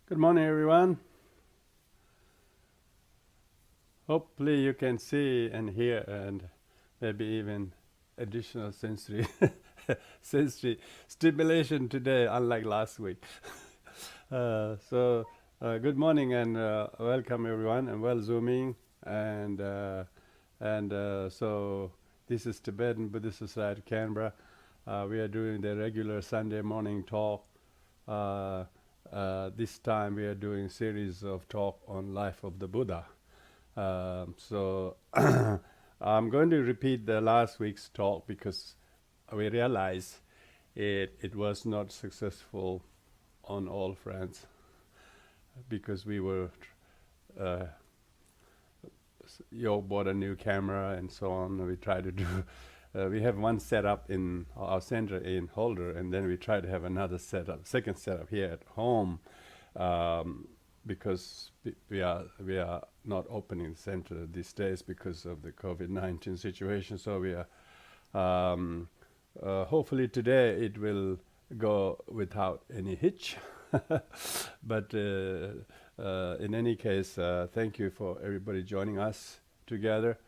Good morning, everyone. Hopefully you can see and hear and maybe even additional sensory sensory stimulation today, unlike last week. Good morning and welcome everyone, and well zooming and this is Tibetan Buddhist Society Canberra. We are doing the regular Sunday morning talk. This time we are doing series of talk on life of the Buddha. So I'm going to repeat the last week's talk because we realized it was not successful on all fronts because we were Yo bought a new camera and so on. We tried to do we have one setup in our center in Holder, and then we try to have another second setup here at home, because we are not opening the center these days because of the COVID-19 situation. So we are hopefully today it will go without any hitch. But in any case, thank you for everybody joining us together.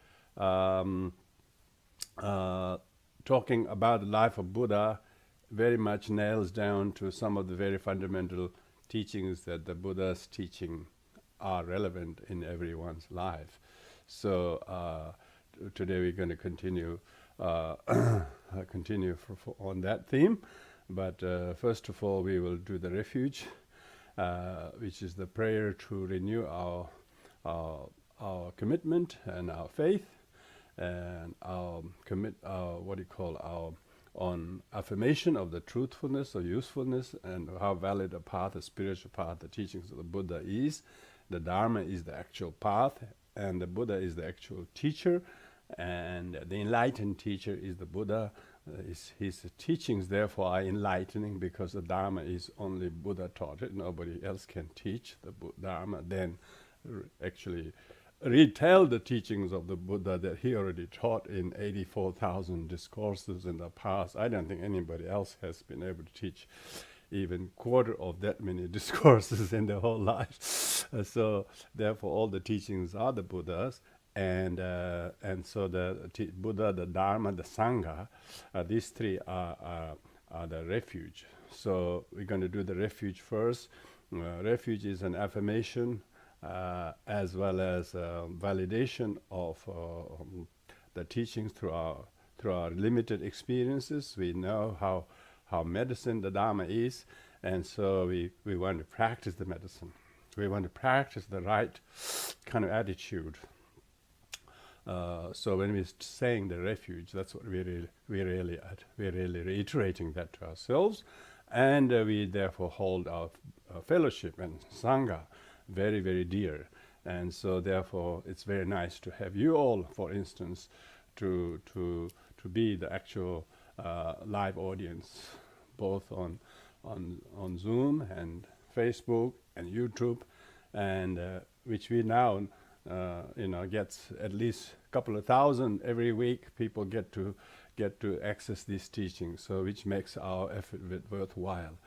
Talking about the life of Buddha very much nails down to some of the very fundamental teachings that the Buddha's teaching are relevant in everyone's life. So today we're going to continue on that theme. But first of all, we will do the refuge, which is the prayer to renew our commitment and our faith, and our on affirmation of the truthfulness or usefulness and how valid a path, a spiritual path, the teachings of the Buddha is. The Dharma is the actual path, and the Buddha is the actual teacher, and the enlightened teacher is the Buddha. His teachings therefore are enlightening because the Dharma is only Buddha taught it. Nobody else can teach the Dharma, then actually retell the teachings of the Buddha that he already taught in 84,000 discourses in the past. I don't think anybody else has been able to teach even quarter of that many discourses in their whole life. So therefore all the teachings are the Buddha's, and so the Buddha, the Dharma, the Sangha, these three are the refuge. So we're going to do the refuge first. Refuge is an affirmation as well as validation of the teachings through our limited experiences. We know how medicine the Dharma is, and so we want to practice the medicine. We want to practice the right kind of attitude. So when we're saying the refuge, that's what we're really reiterating that to ourselves, and we therefore hold our fellowship and Sangha very, very dear. And so therefore it's very nice to have you all, for instance, to be the actual live audience, both on Zoom and Facebook and YouTube, and which we now gets at least a couple of thousand every week. People get to access these teachings, so which makes our effort worthwhile.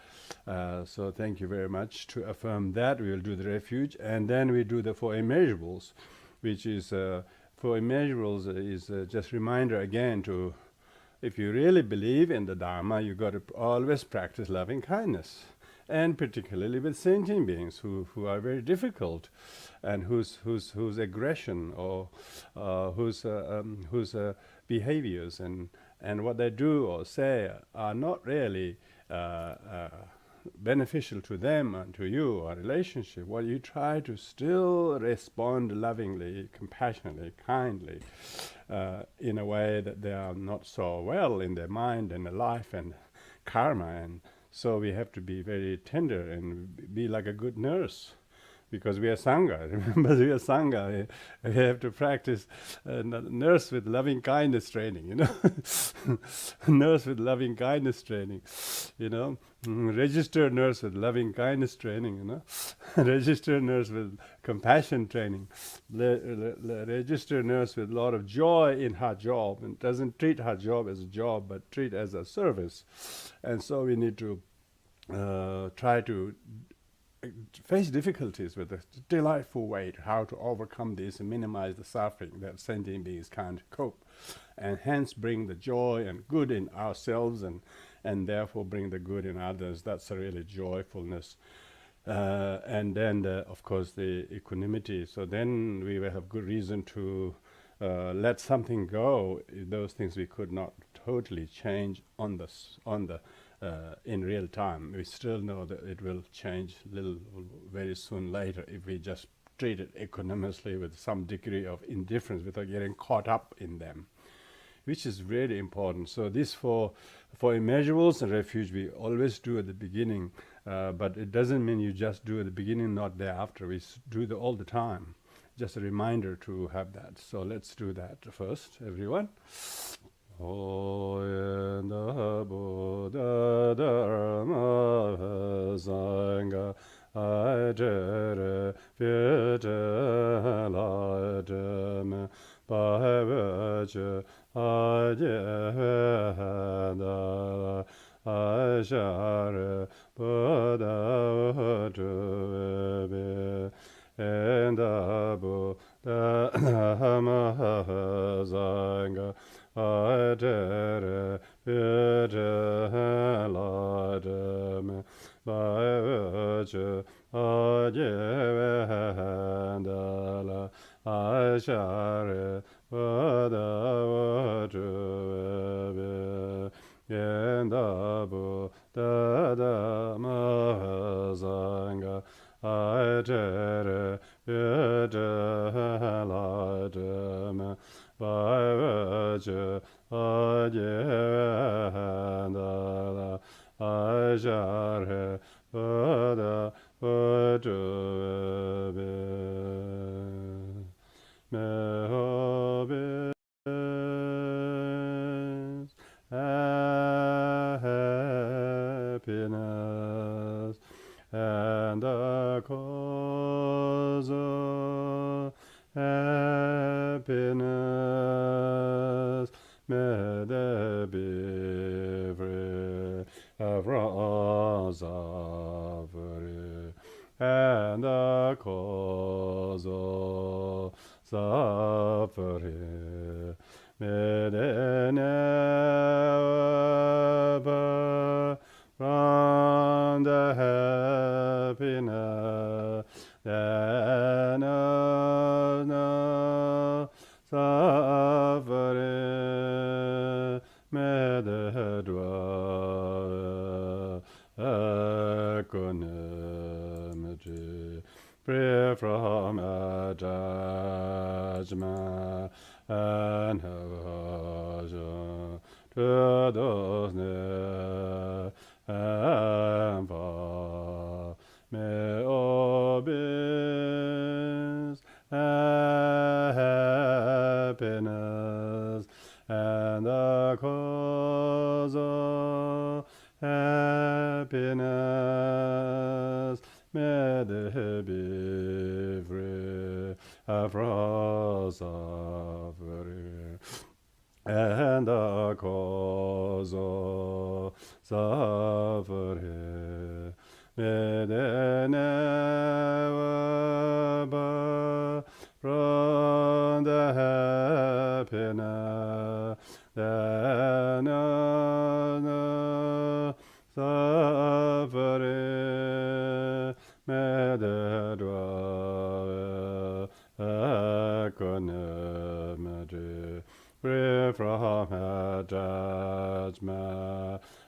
So thank you very much. To affirm that, we will do the refuge, and then we do the Four Immeasurables, which is Four Immeasurables is just reminder again to, if you really believe in the Dharma, you got to always practice loving kindness, and particularly with sentient beings who are very difficult, and whose aggression or whose behaviors and what they do or say are not really beneficial to them and to you or relationship. Well, you try to still respond lovingly, compassionately, kindly, in a way that they are not so well in their mind and their life and karma. And so we have to be very tender and be like a good nurse, because we are Sangha. Remember, we are Sangha. We have to practice nurse with loving kindness training, nurse with loving kindness training, registered nurse with loving kindness training, registered nurse with compassion training, registered nurse with a lot of joy in her job, and doesn't treat her job as a job, but treat as a service. And so we need to try to face difficulties with a delightful way to how to overcome this and minimize the suffering that sentient beings can't cope, and hence bring the joy and good in ourselves, and therefore bring the good in others. That's a really joyfulness. And then, of course, the equanimity. So then we will have good reason to let something go. Those things we could not totally change on the in real time. We still know that it will change very soon later if we just treat it equanimously with some degree of indifference without getting caught up in them, which is really important. So this for immeasurables and refuge we always do at the beginning, but it doesn't mean you just do at the beginning, not thereafter. We do it all the time. Just a reminder to have that. So let's do that first, everyone. Oyenda Buddha Dharma Sangha Ajere Vyete Lajem Bhavaje Ajehada Ashare Buddha Tuve Enda Buddha Dharma Sangha Ajere Vyete Lajem Bhavaje Ajehada Ashare Buddha Tuve Yenda Buddha Dhamma Sangha Ajere Vyete Lajem Bhavaje Ajehada Ashare Buddha Tuve Meho happiness and the cause of happiness, may they be free from suffering, and the cause of suffering, may they never from the happiness that knows no suffering, may they dwell equanimity, free from attachment and aversion to those near and far. May all beings happiness and the cause of happiness, may they be free from suffering, and the cause of suffering, may they never part from the happiness that knows no suffering, may they dwell equanimity, free from attachment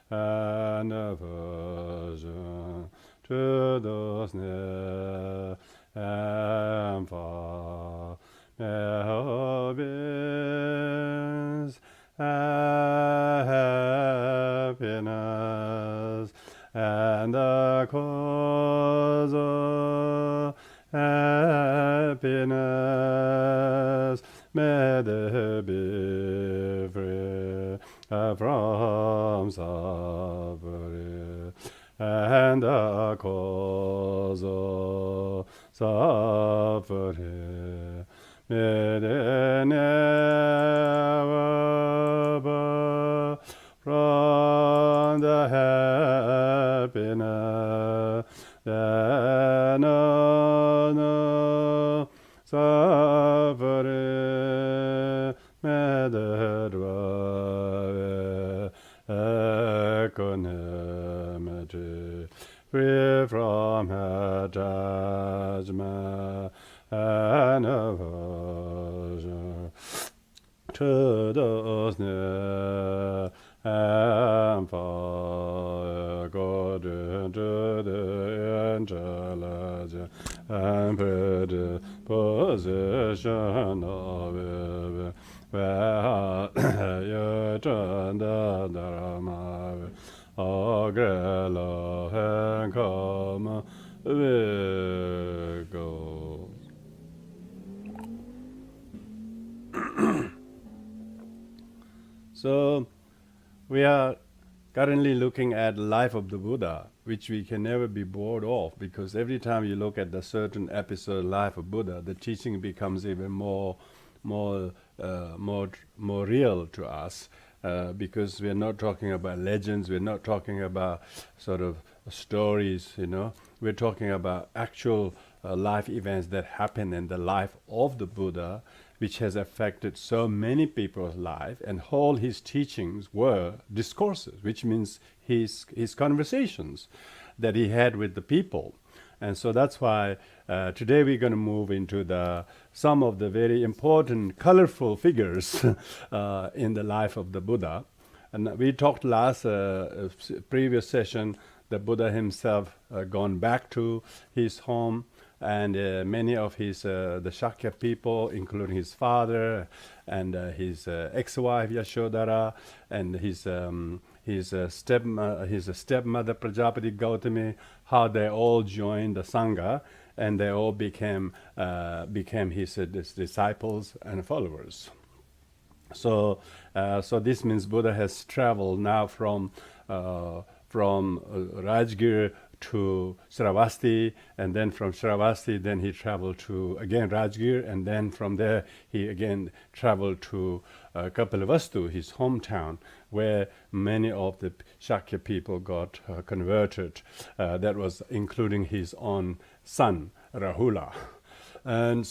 and aversion to those near and far. May all beings happiness and the cause of happiness, may they be free from suffering, and the cause of suffering, may they never part from the happiness that equanimity, free from her judgment and aversion to those near and far, according to the intelligence and predisposition of it, where you turn the Dharma, agrelo and come go. So, we are currently looking at the life of the Buddha, which we can never be bored of, because every time you look at the certain episode life of Buddha, the teaching becomes even more real to us, because we are not talking about legends, we're not talking about sort of stories, we're talking about actual life events that happen in the life of the Buddha, which has affected so many people's life, and all his teachings were discourses, which means his conversations that he had with the people. And so that's why today we're going to move into some of the very important, colorful figures in the life of the Buddha. And we talked last previous session, the Buddha himself gone back to his home, and many of his the Shakya people, including his father and his ex-wife Yashodhara, and his stepmother Prajapati Gautami, how they all joined the Sangha, and they all became his disciples and followers. So this means Buddha has traveled now from Rajgir to Shravasti, and then from Shravasti then he traveled to again Rajgir, and then from there he again traveled to Kapilavastu, his hometown, where many of the Shakya people got converted. That was including his own son Rahula. And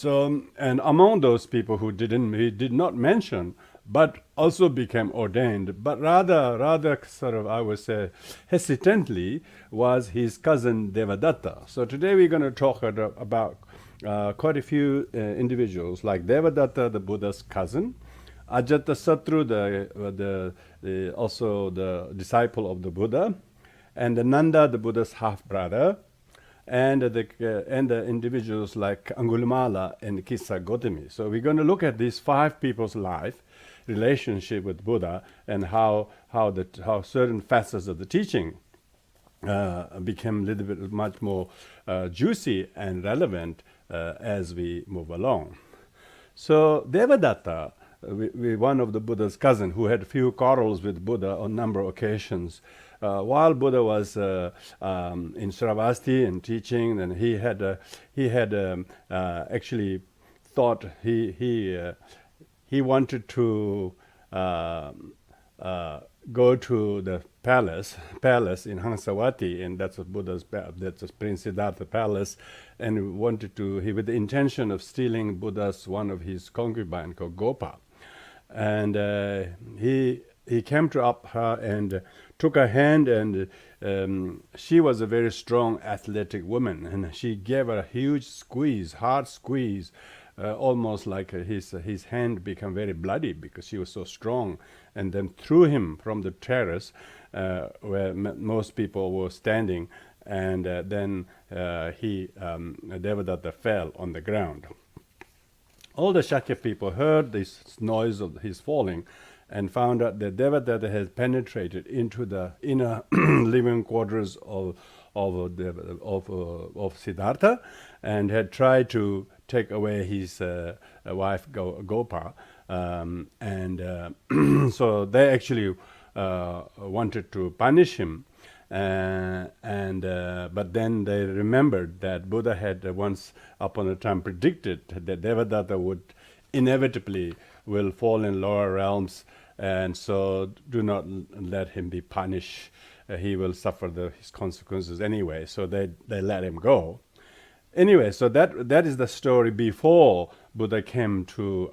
among those people he did not mention, but also became ordained, but rather sort of, I would say, hesitantly, was his cousin Devadatta. So today we're going to talk about quite a few individuals, like Devadatta, the Buddha's cousin, Ajatasattu, also the disciple of the Buddha, and Nanda, the Buddha's half-brother, and the individuals like Angulimala and Kissa Gotami. So we're going to look at these 5 people's life, relationship with Buddha, and how certain facets of the teaching became a little bit much more juicy and relevant as we move along. So Devadatta, one of the Buddha's cousin, who had a few quarrels with Buddha on a number of occasions. While Buddha was in Shravasti and teaching, and he had actually thought he wanted to go to the palace in Hansawati, and that's Prince Siddhartha Palace, and wanted to, with the intention of stealing one of his concubine called Gopa. And he came up her and took her hand, and she was a very strong, athletic woman, and she gave her a huge squeeze, hard squeeze, almost like his hand became very bloody because she was so strong, and then threw him from the terrace where most people were standing, and then Devadatta fell on the ground. All the Shakya people heard this noise of his falling and found out that Devadatta had penetrated into the inner living quarters of Siddhartha, and had tried to take away his wife Gopa, so they actually wanted to punish him, but then they remembered that Buddha had once upon a time predicted that Devadatta would inevitably will fall in lower realms, and so do not let him be punished. He will suffer his consequences anyway. So they let him go. Anyway, so that is the story before Buddha came to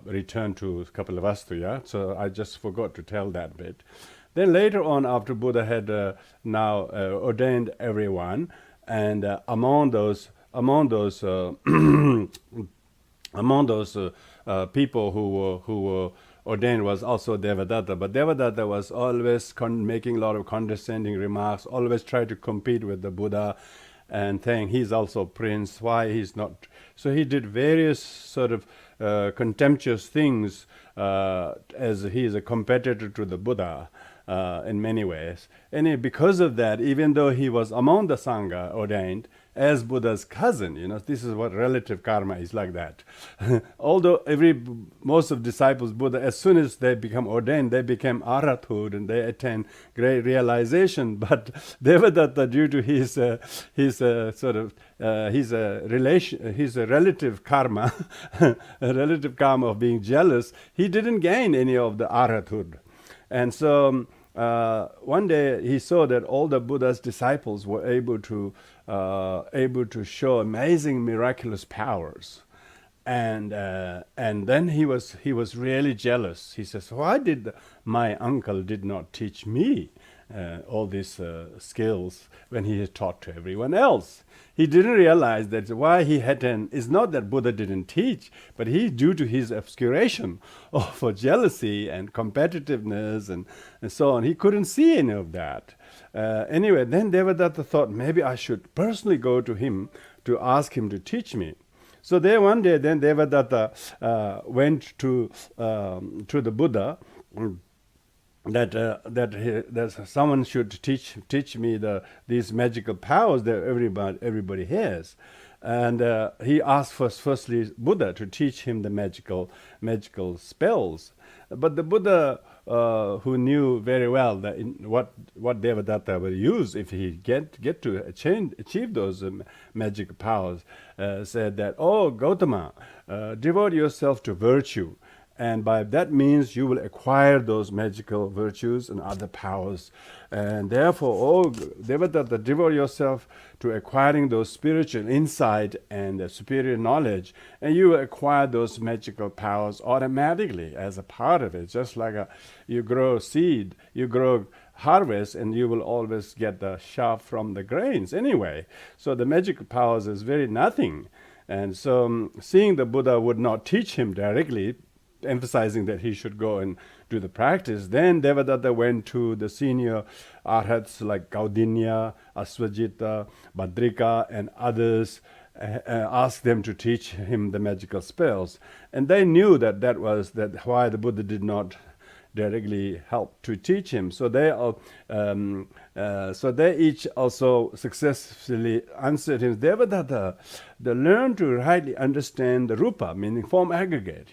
return to Kapilavastu. Yeah? So I just forgot to tell that bit. Then later on, after Buddha had now ordained everyone, and among those among those people who were ordained was also Devadatta. But Devadatta was always making a lot of condescending remarks, always tried to compete with the Buddha and saying he's also prince, why he's not. So he did various sort of contemptuous things as he is a competitor to the Buddha in many ways. And because of that, even though he was among the Sangha ordained, as Buddha's cousin, this is what relative karma is like that. Although most of disciples Buddha, as soon as they become ordained, they become arhathood and they attain great realization. But Devadatta, due to his relative karma, a relative karma of being jealous, he didn't gain any of the arhathood, and so. One day he saw that all the Buddha's disciples were able to show amazing miraculous powers, and then he was really jealous. He says, "Why did my uncle did not teach me all these skills when he had taught to everyone else?" He didn't realize that why he hadn't is not that Buddha didn't teach, but due to his obscuration for jealousy and competitiveness and so on, he couldn't see any of that. Anyway, then Devadatta thought, maybe I should personally go to him to ask him to teach me. So there one day, then Devadatta went to the Buddha that someone should teach me these magical powers that everybody has, and he asked firstly Buddha to teach him the magical spells. But the Buddha, who knew very well that what Devadatta will use if he get to achieve those magic powers, said that, "Oh Gautama, devote yourself to virtue. And by that means you will acquire those magical virtues and other powers. And therefore, Devadatta, devote yourself to acquiring those spiritual insight and superior knowledge, and you will acquire those magical powers automatically as a part of it. Just like you grow seed, you grow harvest, and you will always get the chaff from the grains anyway. So the magical powers is very nothing." And so seeing the Buddha would not teach him directly, emphasizing that he should go and do the practice, then Devadatta went to the senior arhats like Kaudinya, Aswajita, Badrika, and others, asked them to teach him the magical spells. And they knew that was why the Buddha did not directly help to teach him. So they each also successfully answered him, "Devadatta, learn to rightly understand the rupa, meaning form aggregate,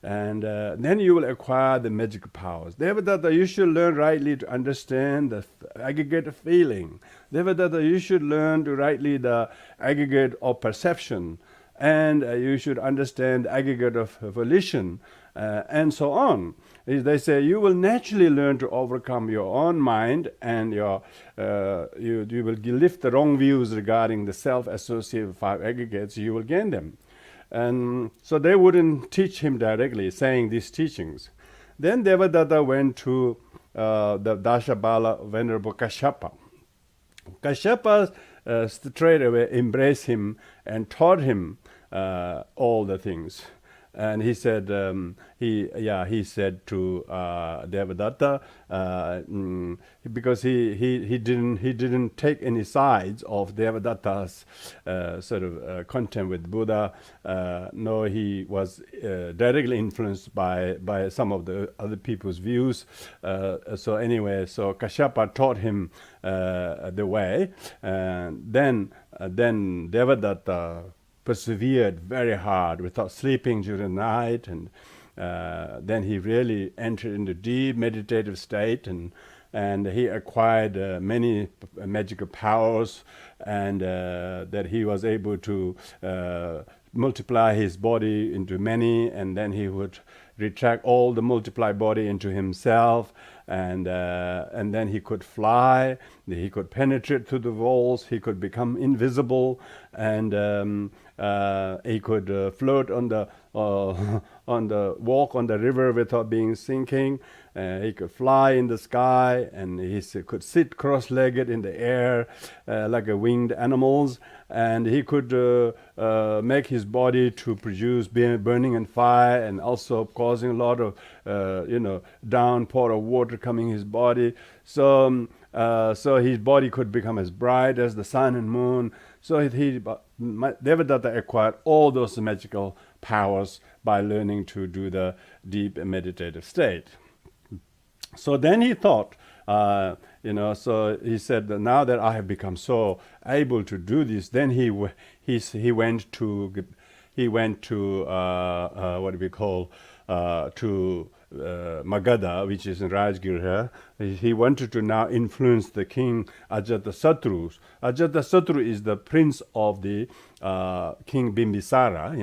and then you will acquire the magical powers. Devadatta, you should learn rightly to understand the aggregate of feeling. Devadatta, you should learn to rightly the aggregate of perception, and you should understand the aggregate of volition, and so on." They say you will naturally learn to overcome your own mind, and you will lift the wrong views regarding the self-associated five aggregates. You will gain them. And so they wouldn't teach him directly, saying these teachings. Then Devadatta went to the Dashabala Venerable Kashyapa. Kashyapa straight away embraced him and taught him all the things. And he said, he said to Devadatta, because he didn't take any sides of Devadatta's sort of contempt with Buddha, nor he was directly influenced by some of the other people's views. So Kashyapa taught him the way, and then Devadatta persevered very hard without sleeping during the night, and then he really entered into deep meditative state, and he acquired many magical powers, and that he was able to multiply his body into many, and then he would retract all the multiplied body into himself, and then he could fly, he could penetrate through the walls, he could become invisible, and he could float on the on the walk on the river without being sinking. He could fly in the sky, and he could sit cross-legged in the air like a winged animals, and he could make his body to produce burning and fire, and also causing a lot of downpour of water coming in his body. So his body could become as bright as the sun and moon. So Devadatta acquired all those magical powers by learning to do the deep meditative state. So then he thought, so he said that now that I have become so able to do this, then he went to what do we call to Magadha, which is in Rajgir. He wanted to now influence the king Ajatasattu. Ajatasattu is the prince of the King Bimbisara,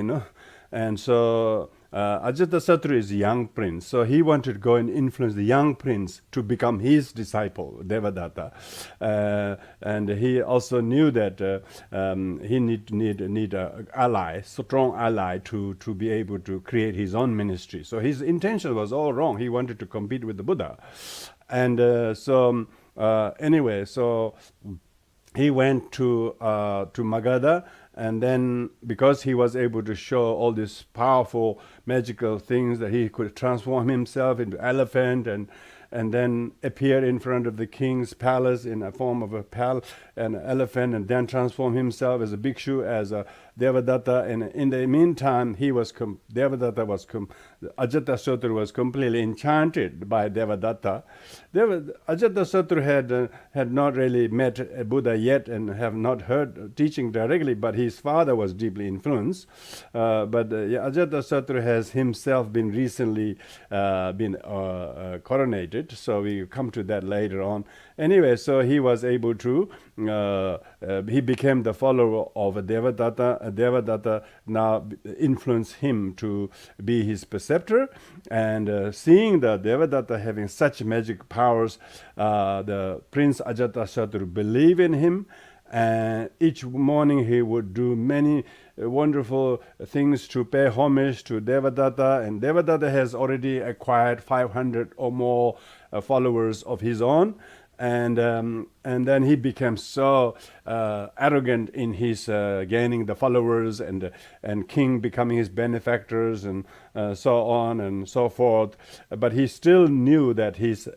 and so Ajatasattu is a young prince, so he wanted to go and influence the young prince to become his disciple, Devadatta. And he also knew that he need an ally, strong ally, to be able to create his own ministry. So his intention was all wrong. He wanted to compete with the Buddha. And anyway, so he went to Magadha, and then because he was able to show all these powerful magical things, that he could transform himself into elephant and then appear in front of the king's palace in a form of an elephant, and then transform himself as a bhikshu, as a Devadatta. And in the meantime, Ajatasattu was completely enchanted by Devadatta. Ajatasattu had not really met Buddha yet and have not heard teaching directly, but his father was deeply influenced. Ajatasattu has himself been recently coronated, so we come to that later on. Anyway, so he was able to, he became the follower of Devadatta. Devadatta now influenced him to be his preceptor, and seeing the Devadatta having such magic powers, the Prince Ajatasattu believed in him, and each morning he would do many wonderful things to pay homage to Devadatta, and Devadatta has already acquired 500 or more followers of his own. And then he became so arrogant in his gaining the followers, and king becoming his benefactors, and so on and so forth. But he still knew that his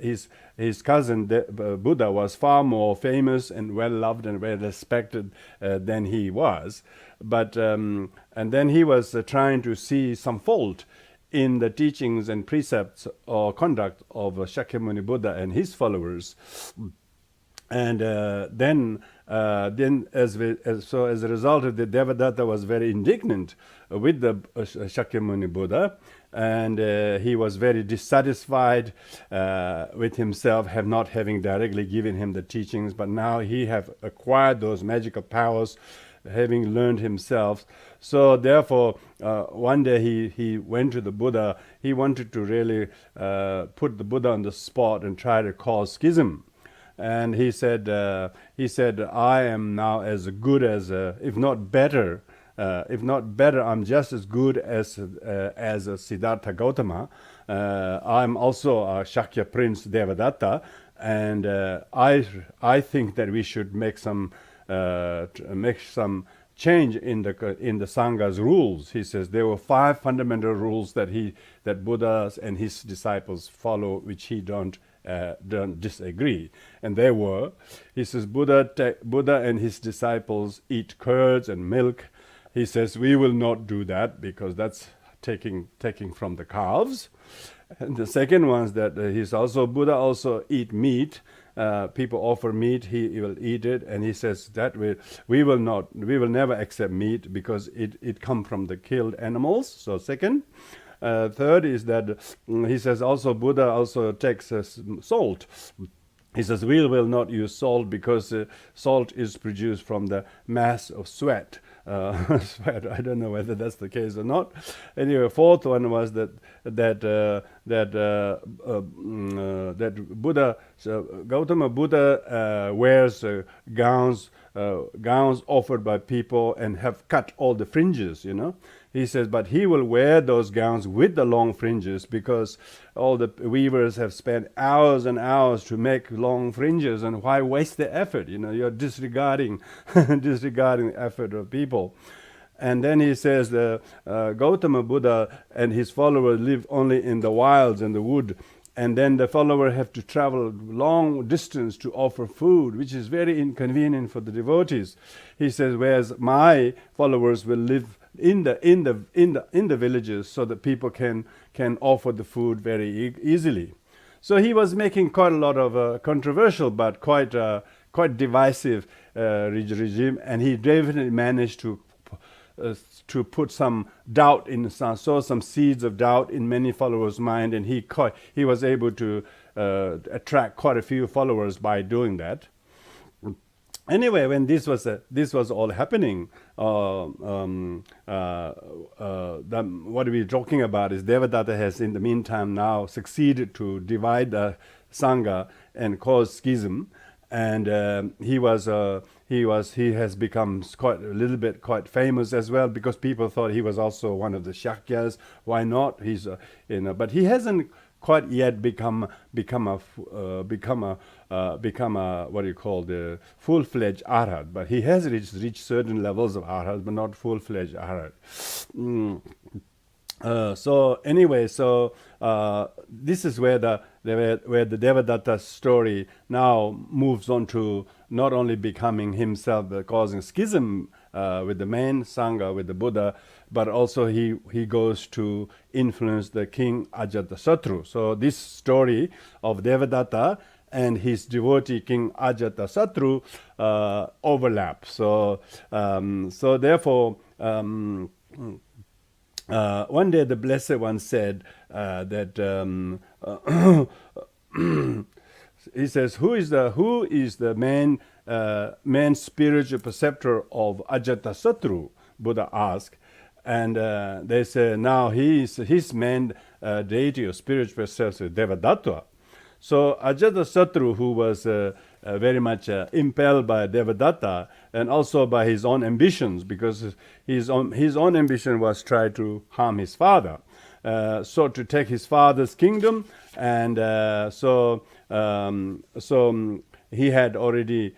cousin Buddha was far more famous and well loved and well respected than he was. But and then he was trying to see some fault in the teachings and precepts or conduct of Shakyamuni Buddha and his followers. And then as a result of the Devadatta was very indignant with the Shakyamuni Buddha, and he was very dissatisfied with himself, not having directly given him the teachings, but now he have acquired those magical powers, having learned himself. So therefore, one day he went to the Buddha. He wanted to really put the Buddha on the spot and try to cause schism. And he said, I am now as good as, if not better, I'm just as good as Siddhartha Gautama. I'm also a Shakya Prince Devadatta, and I think that we should make some change in the Sangha's rules. He says there were 5 fundamental rules that Buddha and his disciples follow, which he don't disagree. And they were, he says, Buddha and his disciples eat curds and milk. He says we will not do that because that's taking from the calves. And the second one is that Buddha also eat meat. People offer meat, he will eat it, and he says that we will never accept meat because it come from the killed animals. So second. Third is that he says also Buddha also takes salt. He says we will not use salt because salt is produced from the mass of sweat. I don't know whether that's the case or not. Anyway, fourth one was that Buddha, Gautama Buddha wears gowns offered by people and have cut all the fringes. he says, but he will wear those gowns with the long fringes because all the weavers have spent hours and hours to make long fringes, and why waste the effort? You're disregarding disregarding the effort of people. And then he says the Gautama Buddha and his followers live only in the wilds and the wood, and then the follower have to travel long distance to offer food, which is very inconvenient for the devotees. He says, whereas my followers will live in the villages, so that people can offer the food very easily. So he was making quite a lot of controversial but quite divisive regime, and he definitely managed to put some doubt sow some seeds of doubt in many followers' mind, and he was able to attract quite a few followers by doing that. Anyway, when this was all happening, what we're talking about is Devadatta has in the meantime now succeeded to divide the Sangha and cause schism, and he has become quite famous as well, because people thought he was also one of the Shakyas. Why not? But he hasn't quite yet become a what do you call the full-fledged arhat, but he has reached certain levels of arhat, but not full-fledged arhat. This is where the Devadatta story now moves on to not only becoming himself causing schism with the main Sangha, with the Buddha, but also he goes to influence the king Ajatasattu. So this story of Devadatta and his devotee king Ajatasattu overlap. So therefore, one day the Blessed One said that he says, who is the main spiritual preceptor of Ajatasattu? Buddha asked, and they say now his main deity or spiritual preceptor is Devadatta. So Ajatasattu, who was very much impelled by Devadatta and also by his own ambitions, because his own ambition was try to harm his father, so to take his father's kingdom, and so he had already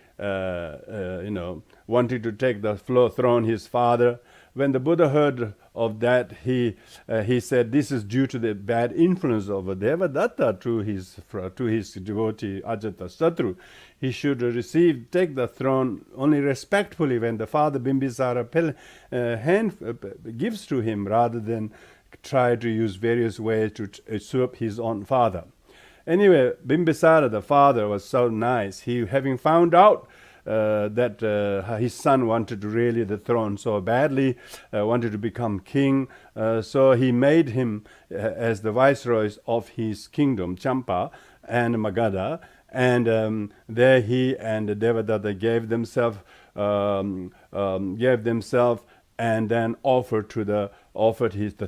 wanted to take the throne his father. When the Buddha heard of that, he said this is due to the bad influence of Devadatta to his devotee Ajatasattu. He should take the throne only respectfully when the father Bimbisara gives to him, rather than try to use various ways to usurp his own father. Anyway, Bimbisara, the father, was so nice. He, having found out that his son wanted really the throne so badly, wanted to become king, so he made him as the viceroys of his kingdom, Champa and Magadha, and there he and Devadatta gave themselves and then offered the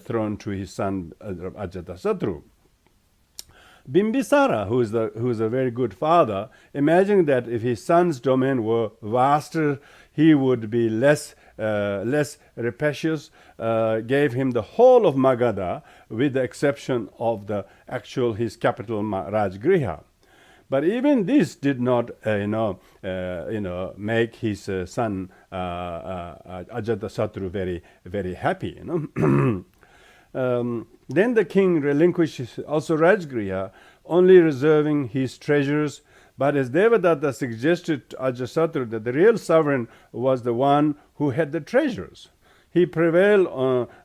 throne to his son Ajatasattu. Bimbisara, who is a very good father, imagining that if his son's domain were vaster, he would be less rapacious, gave him the whole of Magadha, with the exception of his capital Rajgriha. But even this did not, make his son Ajatasattu very, very happy. Then the king relinquished also Rajgriha, only reserving his treasures. But as Devadatta suggested to Ajatasattu that the real sovereign was the one who had the treasures, he prevailed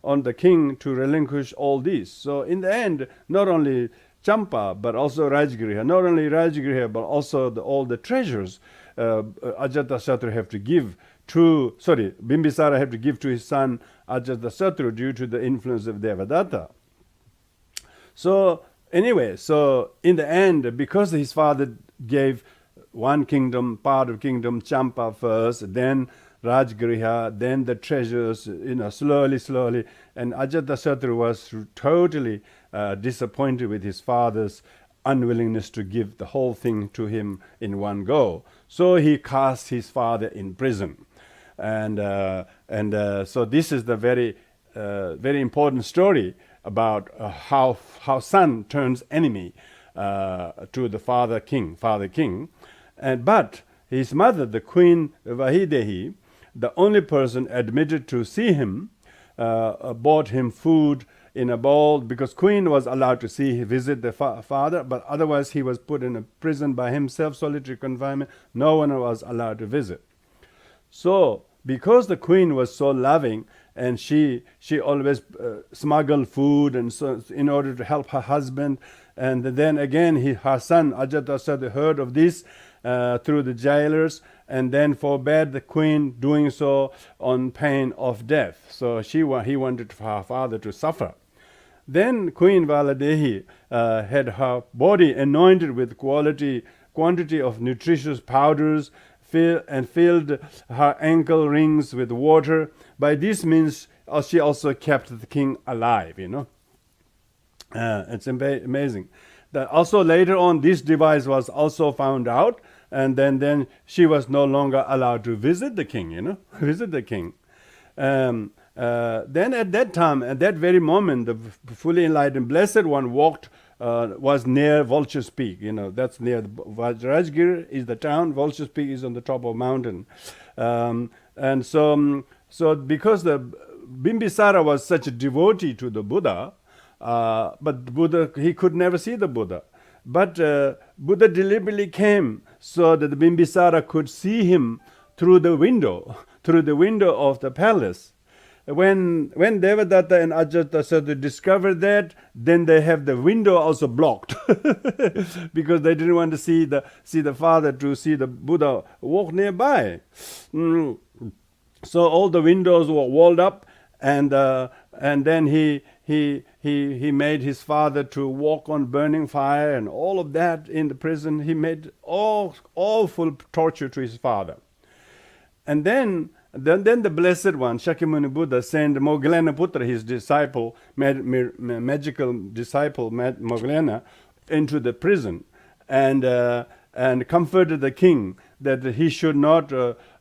on the king to relinquish all these. So in the end, not only Champa, but also Rajgriha, not only Rajgriha, but also all the treasures Ajatasattu have to give Bimbisara had to give to his son Ajatasattu due to the influence of Devadatta. So anyway, in the end, because his father gave one kingdom, part of kingdom, Champa first, then Rajgriha, then the treasures, slowly, and Ajatasattu was totally disappointed with his father's unwillingness to give the whole thing to him in one go. So he cast his father in prison. And so this is the very very important story about how son turns enemy to the father king. But his mother, the Queen Vaidehi, the only person admitted to see him, bought him food in a bowl, because Queen was allowed to visit the father, but otherwise he was put in a prison by himself, solitary confinement. No one was allowed to visit. So, because the Queen was so loving, and she always smuggled food and so in order to help her husband, and then again her son Ajatasattu heard of this through the jailers, and then forbade the Queen doing so on pain of death. So he wanted her father to suffer. Then Queen Valadehi had her body anointed with quantity of nutritious powders, and filled her ankle rings with water. By this means, she also kept the king alive. It's amazing. That also later on, this device was also found out, and then she was no longer allowed to visit the king. Visit the king. Then at that time, at that very moment, the fully enlightened Blessed One was near Vulture's Peak. That's near Vajrayagir is the town. Vulture's Peak is on the top of a mountain. And so because the Bimbisara was such a devotee to the Buddha, but Buddha, he could never see the Buddha. But Buddha deliberately came so that the Bimbisara could see him through the window of the palace. When Devadatta and Ajatasattu discovered that, then they have the window also blocked because they didn't want to see the father, to see the Buddha walk nearby. So all the windows were walled up, and then he made his father to walk on burning fire and all of that in the prison. He made awful torture to his father. And then the Blessed One, Shakyamuni Buddha, sent Moggallana, his disciple, magical disciple, Moggallana, into the prison, and comforted the king that he should not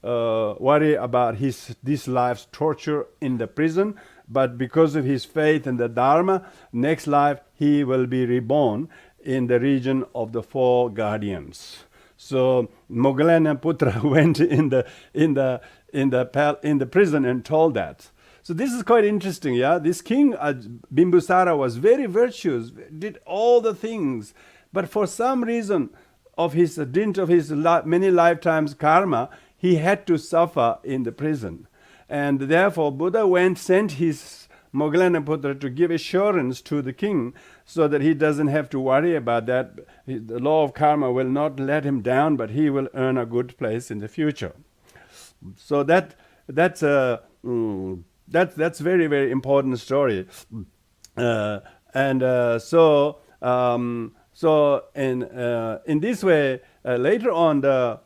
worry about this life's torture in the prison, but because of his faith in the Dharma, next life he will be reborn in the region of the four guardians. So Moggallana Putra went in the prison and told that. So this is quite interesting, yeah. This king Bimbisara was very virtuous, did all the things, but for some reason of his dint of his many lifetimes karma, he had to suffer in the prison, and therefore Buddha sent his Moggallana Putra to give assurance to the king, so that he doesn't have to worry about that. The law of karma will not let him down, but he will earn a good place in the future. So that's very, very important story. So in this way, later on the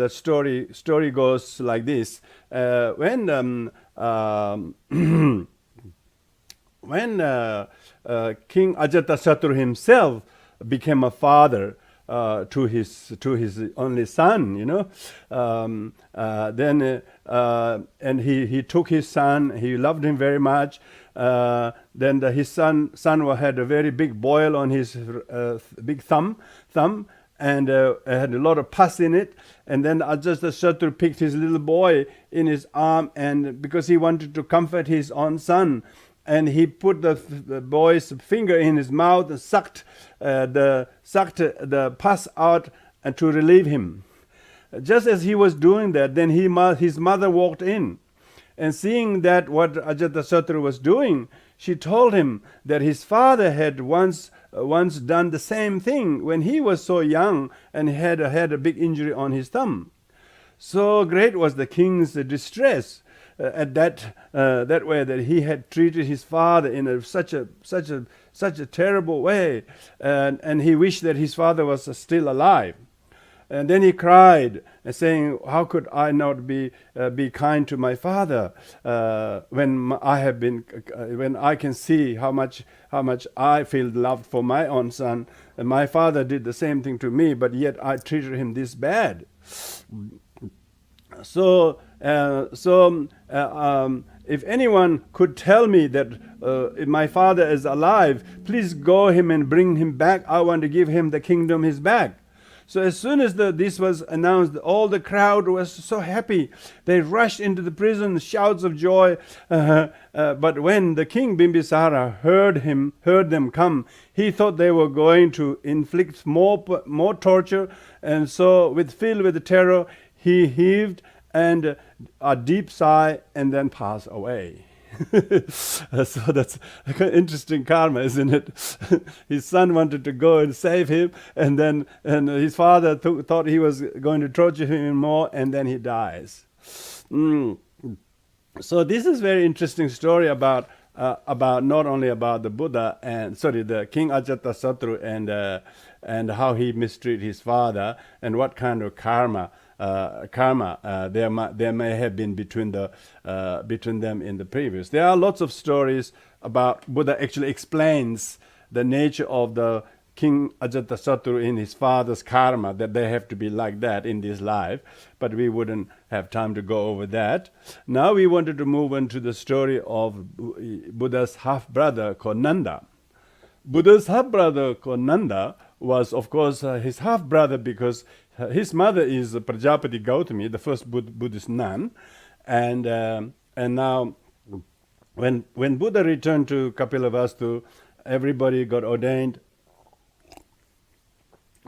story goes like this. When King Ajatasattu himself became a father to his only son, and he took his son. He loved him very much. Then his son had a very big boil on his big thumb, and had a lot of pus in it. And then Ajatasattu picked his little boy in his arm, and because he wanted to comfort his own son, and he put the boy's finger in his mouth and sucked the pus out and to relieve him. Just as he was doing that, then his mother walked in, and seeing that what Ajatasattu was doing, she told him that his father had once done the same thing when he was so young and had a big injury on his thumb. So great was the king's distress at that way, that he had treated his father in such a terrible way, and he wished that his father was still alive. And then he cried, saying, "How could I not be kind to my father when I can see how much I feel loved for my own son, and my father did the same thing to me, but yet I treated him this bad." So in if anyone could tell me that if my father is alive, please go him and bring him back. I want to give him the kingdom his back. So as soon as this was announced, all the crowd was so happy. They rushed into the prison, shouts of joy. But when the king Bimbisara heard them come, he thought they were going to inflict more torture, and so filled with terror, he heaved and a deep sigh and then passed away. So that's interesting karma, isn't it? His son wanted to go and save him, and his father thought he was going to torture him more, and then he dies. So this is very interesting story about not only about the Buddha the King Ajatasattu and how he mistreated his father, and what kind of karma there may have been between them in the previous. There are lots of stories about Buddha actually explains the nature of the King Ajatasattu in his father's karma, that they have to be like that in this life, but we wouldn't have time to go over that. Now we wanted to move on to the story of Buddha's half-brother called Nanda. Buddha's half-brother called Nanda was, of course, his half-brother because his mother is Prajapati Gautami, the first Buddhist nun, and now when Buddha returned to Kapilavastu, everybody got ordained.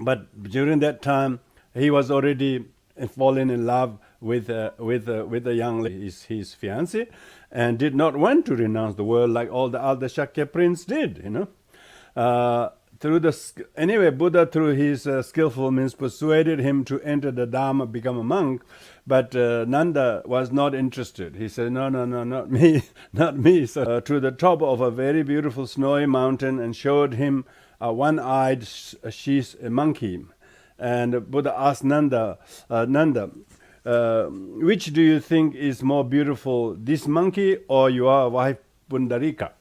But during that time, he was already fallen in love with a young lady, his fiancée, and did not want to renounce the world like all the other Shakya princes did, Buddha, through his skillful means, persuaded him to enter the Dharma, become a monk. But Nanda was not interested. He said, no, not me, not me. So to the top of a very beautiful snowy mountain and showed him a one-eyed monkey. And Buddha asked Nanda, which do you think is more beautiful, this monkey or your wife Pundarika?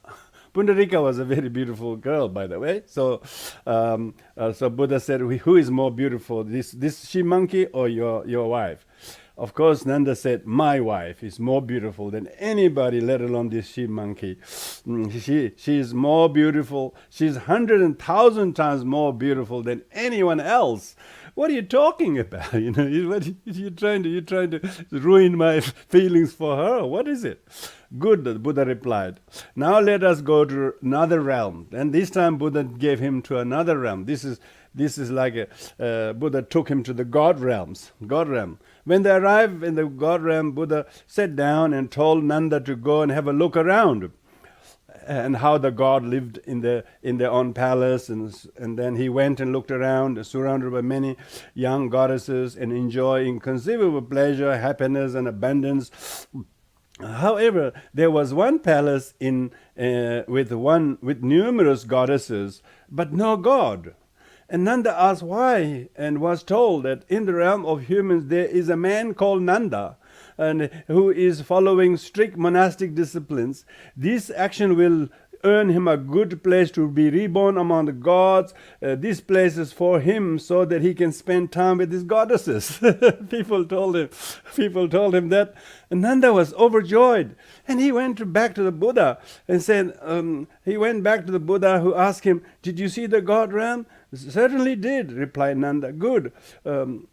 Pundarika was a very beautiful girl, by the way. So Buddha said, who is more beautiful, this she-monkey or your wife? Of course, Nanda said, my wife is more beautiful than anybody, let alone this she-monkey. She is more beautiful. She's 100,000 times more beautiful than anyone else. What are you talking about? You're trying to ruin my feelings for her. What is it? Good, the Buddha replied. Now let us go to another realm. And this time Buddha gave him to another realm. This is like Buddha took him to the God realm. When they arrived in the God realm, Buddha sat down and told Nanda to go and have a look around, and how the god lived in their own palace, and then he went and looked around, surrounded by many young goddesses and enjoying conceivable pleasure, happiness, and abundance. However, there was one palace with numerous goddesses, but no god. And Nanda asked why, and was told that in the realm of humans there is a man called Nanda, and who is following strict monastic disciplines. This action will earn him a good place to be reborn among the gods. This place is for him so that he can spend time with his goddesses. People told him that. And Nanda was overjoyed. And he went back to the Buddha and said, he went back to the Buddha, who asked him, did you see the god realm? Certainly did, replied Nanda. Good.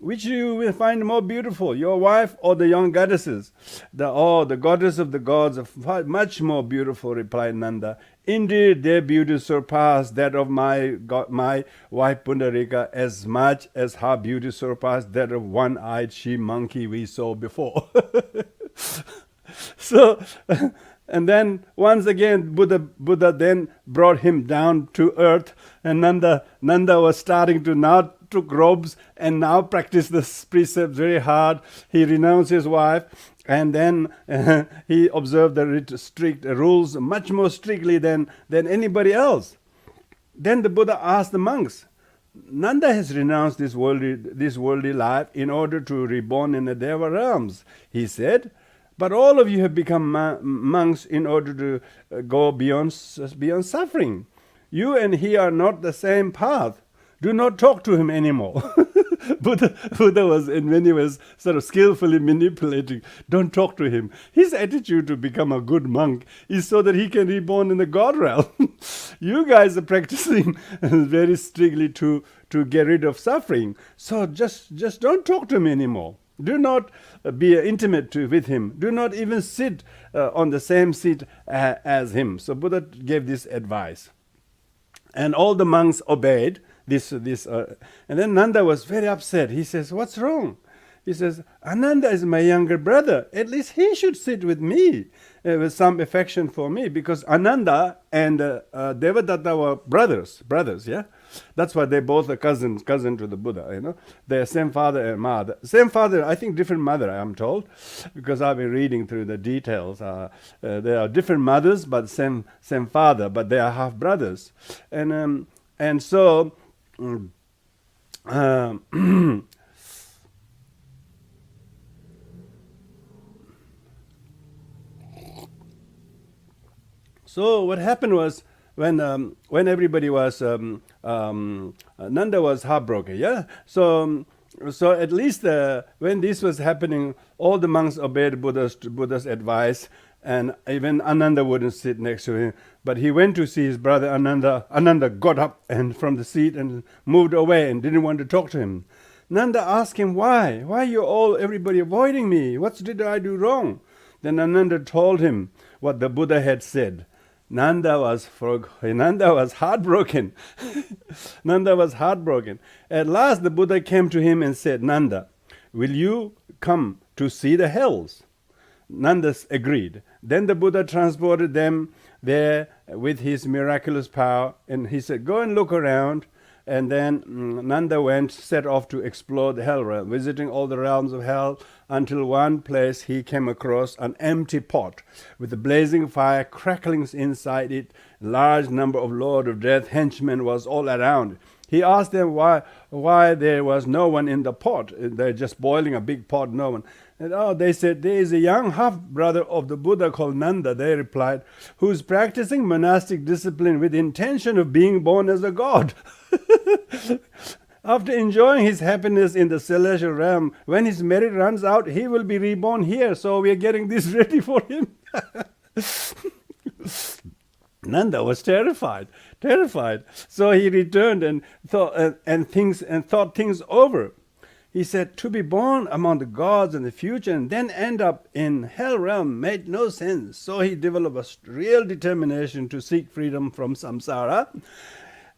Which do you will find more beautiful, your wife or the young goddesses? The goddess of the gods are much more beautiful, replied Nanda. Indeed, their beauty surpassed that of my wife Pundarika as much as her beauty surpassed that of one-eyed she-monkey we saw before. So, and then once again Buddha then brought him down to earth, and Nanda was starting to now took robes and now practice this precept very hard. He renounced his wife, and then he observed the strict rules much more strictly than anybody else. Then the Buddha asked the monks, Nanda has renounced this worldly life in order to reborn in the Deva realms, he said. But all of you have become monks in order to go beyond suffering. You and he are not the same path. Do not talk to him anymore. Buddha was, and when he was sort of skillfully manipulating, don't talk to him. His attitude to become a good monk is so that he can be born in the God realm. You guys are practicing very strictly to get rid of suffering. So just don't talk to him anymore. Do not be intimate with him. Do not even sit on the same seat as him. So Buddha gave this advice. And all the monks obeyed this. And then Nanda was very upset. He says, what's wrong? He says, Ananda is my younger brother. At least he should sit with me with some affection for me, because Ananda and Devadatta were brothers, yeah? That's why they both are cousin to the Buddha, you know. They're same father and mother. Same father, I think different mother, I'm told, because I've been reading through the details. They are different mothers, but same father, but they are half brothers. And so... So what happened was, when everybody was Nanda was heartbroken, yeah. So at least when this was happening, all the monks obeyed Buddha's advice, and even Ananda wouldn't sit next to him. But he went to see his brother Ananda. Ananda got up and from the seat and moved away and didn't want to talk to him. Nanda asked him, why? Why are everybody avoiding me? What did I do wrong? Then Ananda told him what the Buddha had said. Nanda was heartbroken. Nanda was heartbroken. At last the Buddha came to him and said, Nanda, will you come to see the hells? Nanda agreed. Then the Buddha transported them there with his miraculous power, and he said, go and look around. And then Nanda set off to explore the hell realm, visiting all the realms of hell, until one place he came across an empty pot with a blazing fire crackling inside it. Large number of Lord of Death henchmen was all around. He asked them why there was no one in the pot. They're just boiling a big pot, no one. And they said, there is a young half-brother of the Buddha called Nanda, they replied, who's practicing monastic discipline with intention of being born as a god. After enjoying his happiness in the celestial realm, when his merit runs out, he will be reborn here. So we are getting this ready for him. Nanda was terrified. So he returned and thought things over. He said, to be born among the gods in the future and then end up in hell realm made no sense. So he developed a real determination to seek freedom from samsara.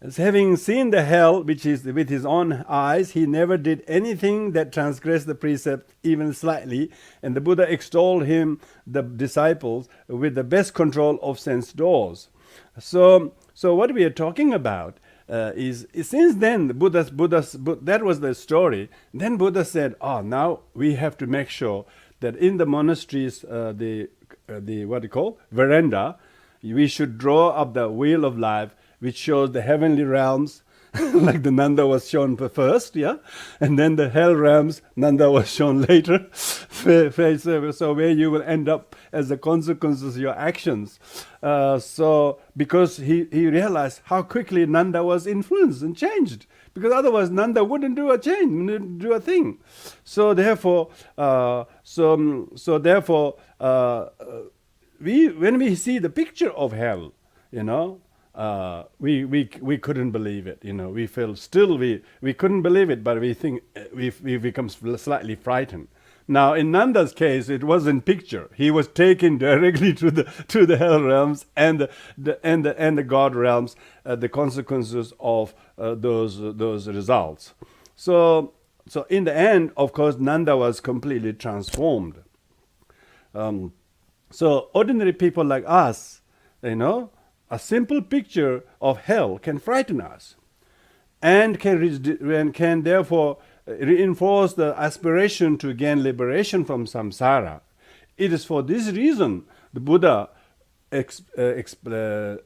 As having seen the hell, which is with his own eyes, he never did anything that transgressed the precept even slightly. And the Buddha extolled him, the disciples, with the best control of sense doors. So what we are talking about is since then, that was the story. Then Buddha said, now we have to make sure that in the monasteries, the what you call veranda, we should draw up the wheel of life, which shows the heavenly realms, like the Nanda was shown first, yeah? And then the hell realms, Nanda was shown later. So where you will end up as a consequence of your actions. So because he realized how quickly Nanda was influenced and changed. Because otherwise Nanda wouldn't do a change, wouldn't do a thing. So therefore, when we see the picture of hell, you know, we couldn't believe it, you know. We feel still we couldn't believe it, but we think we become slightly frightened. Now in Nanda's case, it wasn't picture. He was taken directly to the hell realms and the God realms, the consequences of those results. So in the end, of course, Nanda was completely transformed. So ordinary people like us, you know, a simple picture of hell can frighten us and can therefore reinforce the aspiration to gain liberation from samsara. It is for this reason the Buddha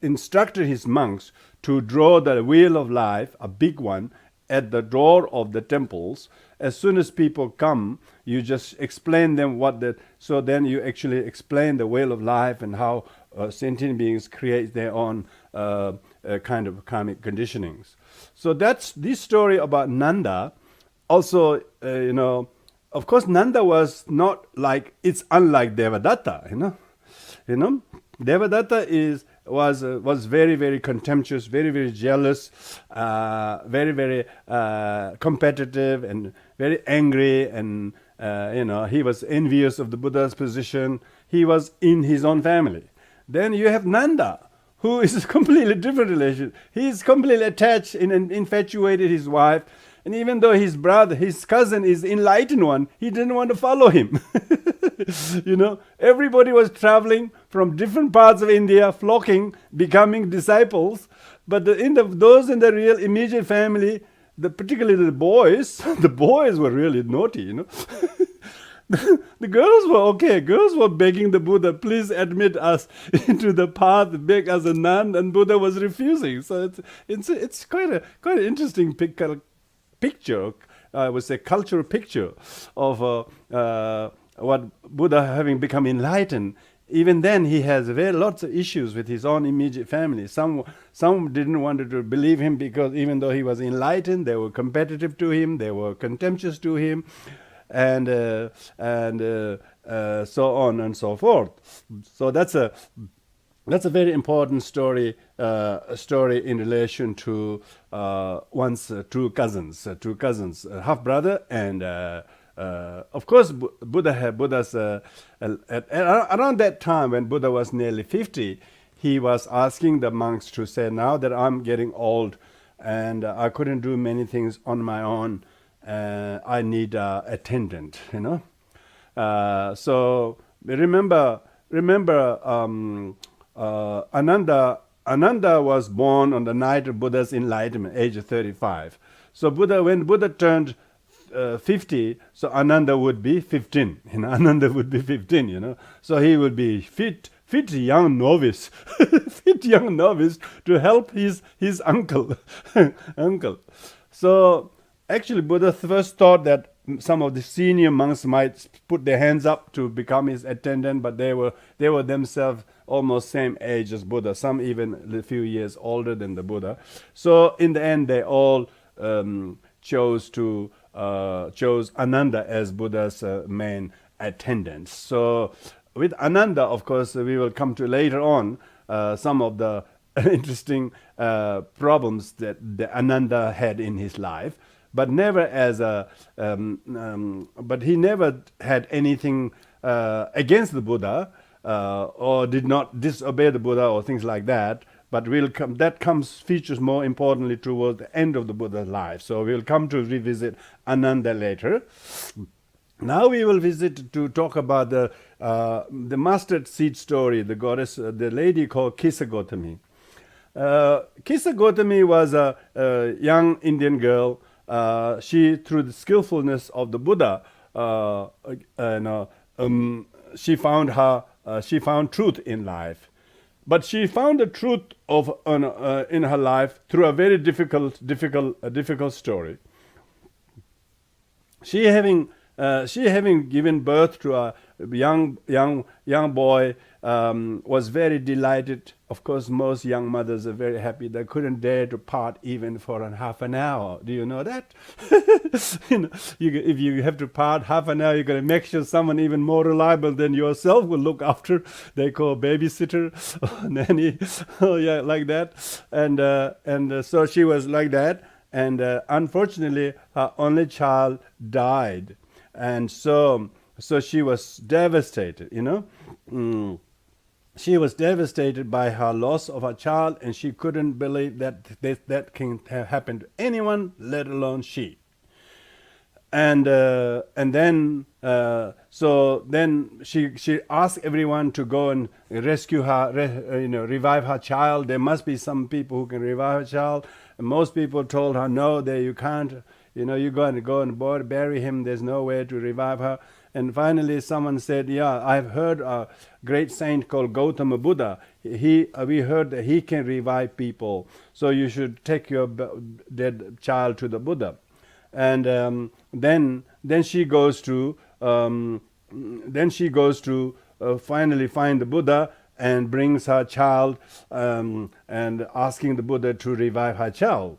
instructed his monks to draw the wheel of life, a big one, at the door of the temples. As soon as people come, you just explain them so then you actually explain the wheel of life and how sentient beings create their own kind of karmic conditionings. So that's this story about Nanda also, of course, Nanda was not like, it's unlike Devadatta, Devadatta was very, very contemptuous, very, very jealous, very, very competitive, and very angry, and he was envious of the Buddha's position. He was in his own family. Then you have Nanda, who is a completely different relation. He's completely attached and infatuated his wife. And even though his brother, his cousin is enlightened one, he didn't want to follow him. Everybody was traveling from different parts of India, flocking, becoming disciples. But those in the real immediate family, particularly the boys, the boys were really naughty, The girls were okay. Girls were begging the Buddha, please admit us into the path, beg us a nun, and Buddha was refusing. So it's quite an interesting picture, I would say cultural picture of what Buddha having become enlightened. Even then, he has lots of issues with his own immediate family. Some didn't want to believe him because even though he was enlightened, they were competitive to him, they were contemptuous to him, and so on and so forth. So that's a very important story in relation to one's two cousins, half brother, and of course Buddha's around that time when Buddha was nearly 50, he was asking the monks to say, now that I'm getting old and I couldn't do many things on my own, I need an attendant, so remember Ananda was born on the night of Buddha's enlightenment, age of 35. So when Buddha turned 50, so Ananda would be 15. Ananda would be 15. So he would be fit young novice, to help his uncle. So actually, Buddha first thought that some of the senior monks might put their hands up to become his attendant, but they were themselves almost same age as Buddha, some even a few years older than the Buddha. So in the end, they all chose Ananda as Buddha's main attendant. So with Ananda, of course, we will come to later on some of the interesting problems that Ananda had in his life. But never but he never had anything against the Buddha, or did not disobey the Buddha or things like that. But features more importantly towards the end of the Buddha's life. So we'll come to revisit Ananda later. Now we will to talk about the mustard seed story, the goddess, the lady called Kisa Gotami. Kisa Gotami was a young Indian girl. She, through the skillfulness of the Buddha, she found truth in life. But she found the truth in her life through a very difficult story. She having given birth to a young boy, was very delighted. Of course, most young mothers are very happy. They couldn't dare to part even for half an hour. Do you know that? If you have to part half an hour, you're going to make sure someone even more reliable than yourself will look after. They call babysitter, nanny, like that. And so she was like that. And unfortunately, her only child died. And so she was devastated, She was devastated by her loss of her child, and she couldn't believe that can happen to anyone, let alone she. And then she asked everyone to go and rescue her, revive her child. There must be some people who can revive her child. And most people told her, no, you can't. You're going to go and bury him. There's no way to revive her. And finally, someone said, I've heard a great saint called Gautama Buddha. We heard that he can revive people. So you should take your dead child to the Buddha. And then she goes to finally find the Buddha and brings her child and asking the Buddha to revive her child.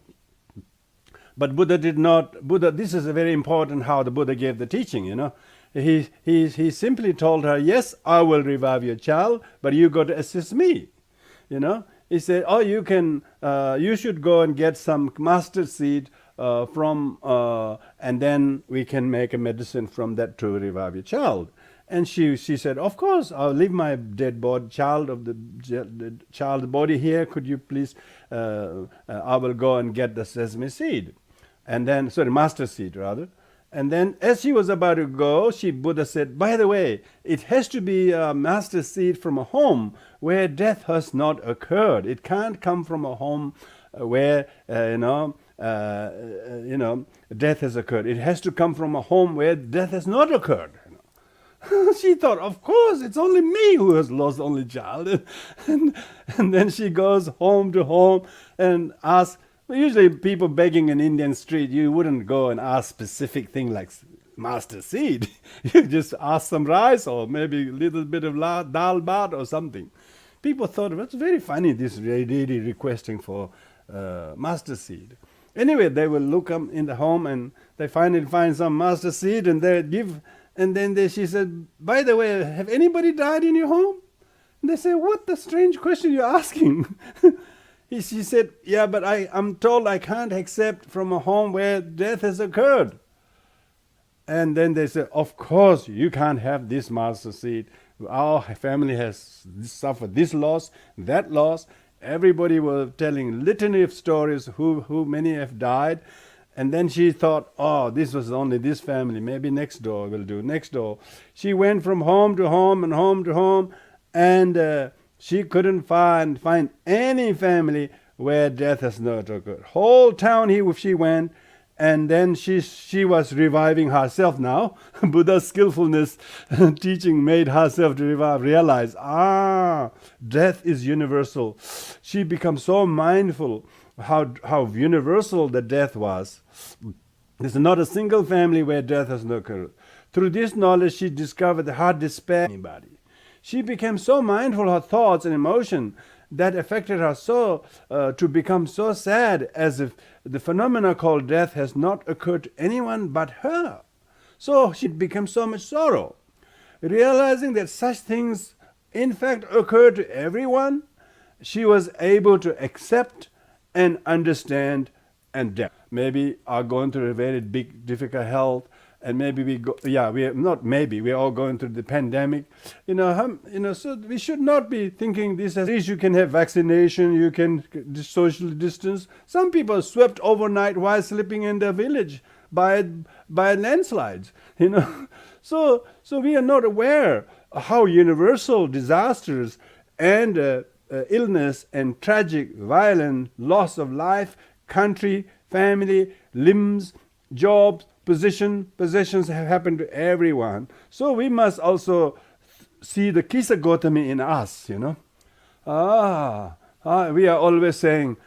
But Buddha did not. Buddha. This is a very important how the Buddha gave the teaching. He simply told her, "Yes, I will revive your child, but you got to assist me." He said, "Oh, you should go and get some mustard seed and then we can make a medicine from that to revive your child." And she said, "Of course, I'll leave my dead body, the child's body here. Could you please? I will go and get the sesame seed, and then mustard seed rather." And then, as she was about to go, Buddha said, "By the way, it has to be a mustard seed from a home where death has not occurred. It can't come from a home where death has occurred. It has to come from a home where death has not occurred." She thought, of course, it's only me who has lost only child. And then she goes home to home and asks. Usually people begging in Indian street, you wouldn't go and ask specific thing like master seed. You just ask some rice or maybe a little bit of dal bhat or something. People thought, it's very funny, this lady requesting for master seed. Anyway, they will look in the home and they finally find some master seed and they give. And then she said, "By the way, have anybody died in your home?" And they say, "What the strange question you're asking?" She said, "Yeah, but I'm told I can't accept from a home where death has occurred." And then they said, "Of course, you can't have this master seed. Our family has suffered this loss, that loss." Everybody was telling litany of stories who many have died. And then she thought, "Oh, this was only this family. Maybe next door will do. Next door." She went from home to home and home to home, and she couldn't find any family where death has not occurred. Whole town she went, and then she was reviving herself now. Buddha's skillfulness teaching made herself to realize, death is universal. She became so mindful how universal the death was. There's not a single family where death has not occurred. Through this knowledge, she discovered the heart despair of anybody. She became so mindful of her thoughts and emotion that affected her so to become so sad, as if the phenomena called death has not occurred to anyone but her. So she became so much sorrow. Realizing that such things in fact occur to everyone, she was able to accept and understand and death. Maybe are going through a very big, difficult health, and maybe we are all going through the pandemic. So we should not be thinking this as you can have vaccination, you can social distance. Some people are swept overnight while sleeping in their village by landslides. So we are not aware of how universal disasters and illness and tragic, violent loss of life, country, family, limbs, jobs, possessions have happened to everyone. So we must also see the Kisa Gotami in us, we are always saying,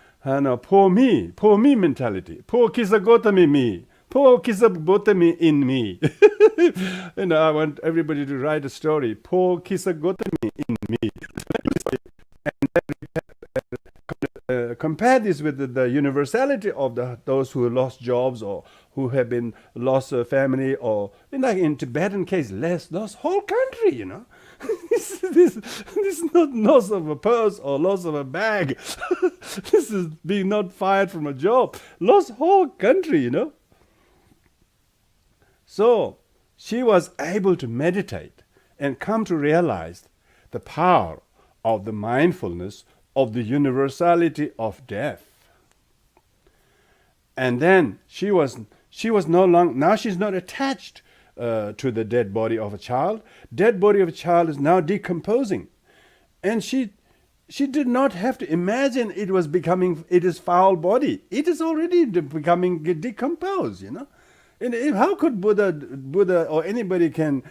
poor me mentality, poor Kisa Gotami me, poor Kisa Gotami in me. I want everybody to write a story, poor Kisa Gotami in me. Compare this with the universality of those who lost jobs or who have been lost a family, or in Tibetan case, lost whole country. This is not loss of a purse or loss of a bag. This is being not fired from a job, lost whole country. So she was able to meditate and come to realize the power of the mindfulness of the universality of death. And then she was no longer, now she's not attached to the dead body of a child. Dead body of a child is now decomposing. And she did not have to imagine it is foul body. It is already becoming decomposed, And how could Buddha or anybody can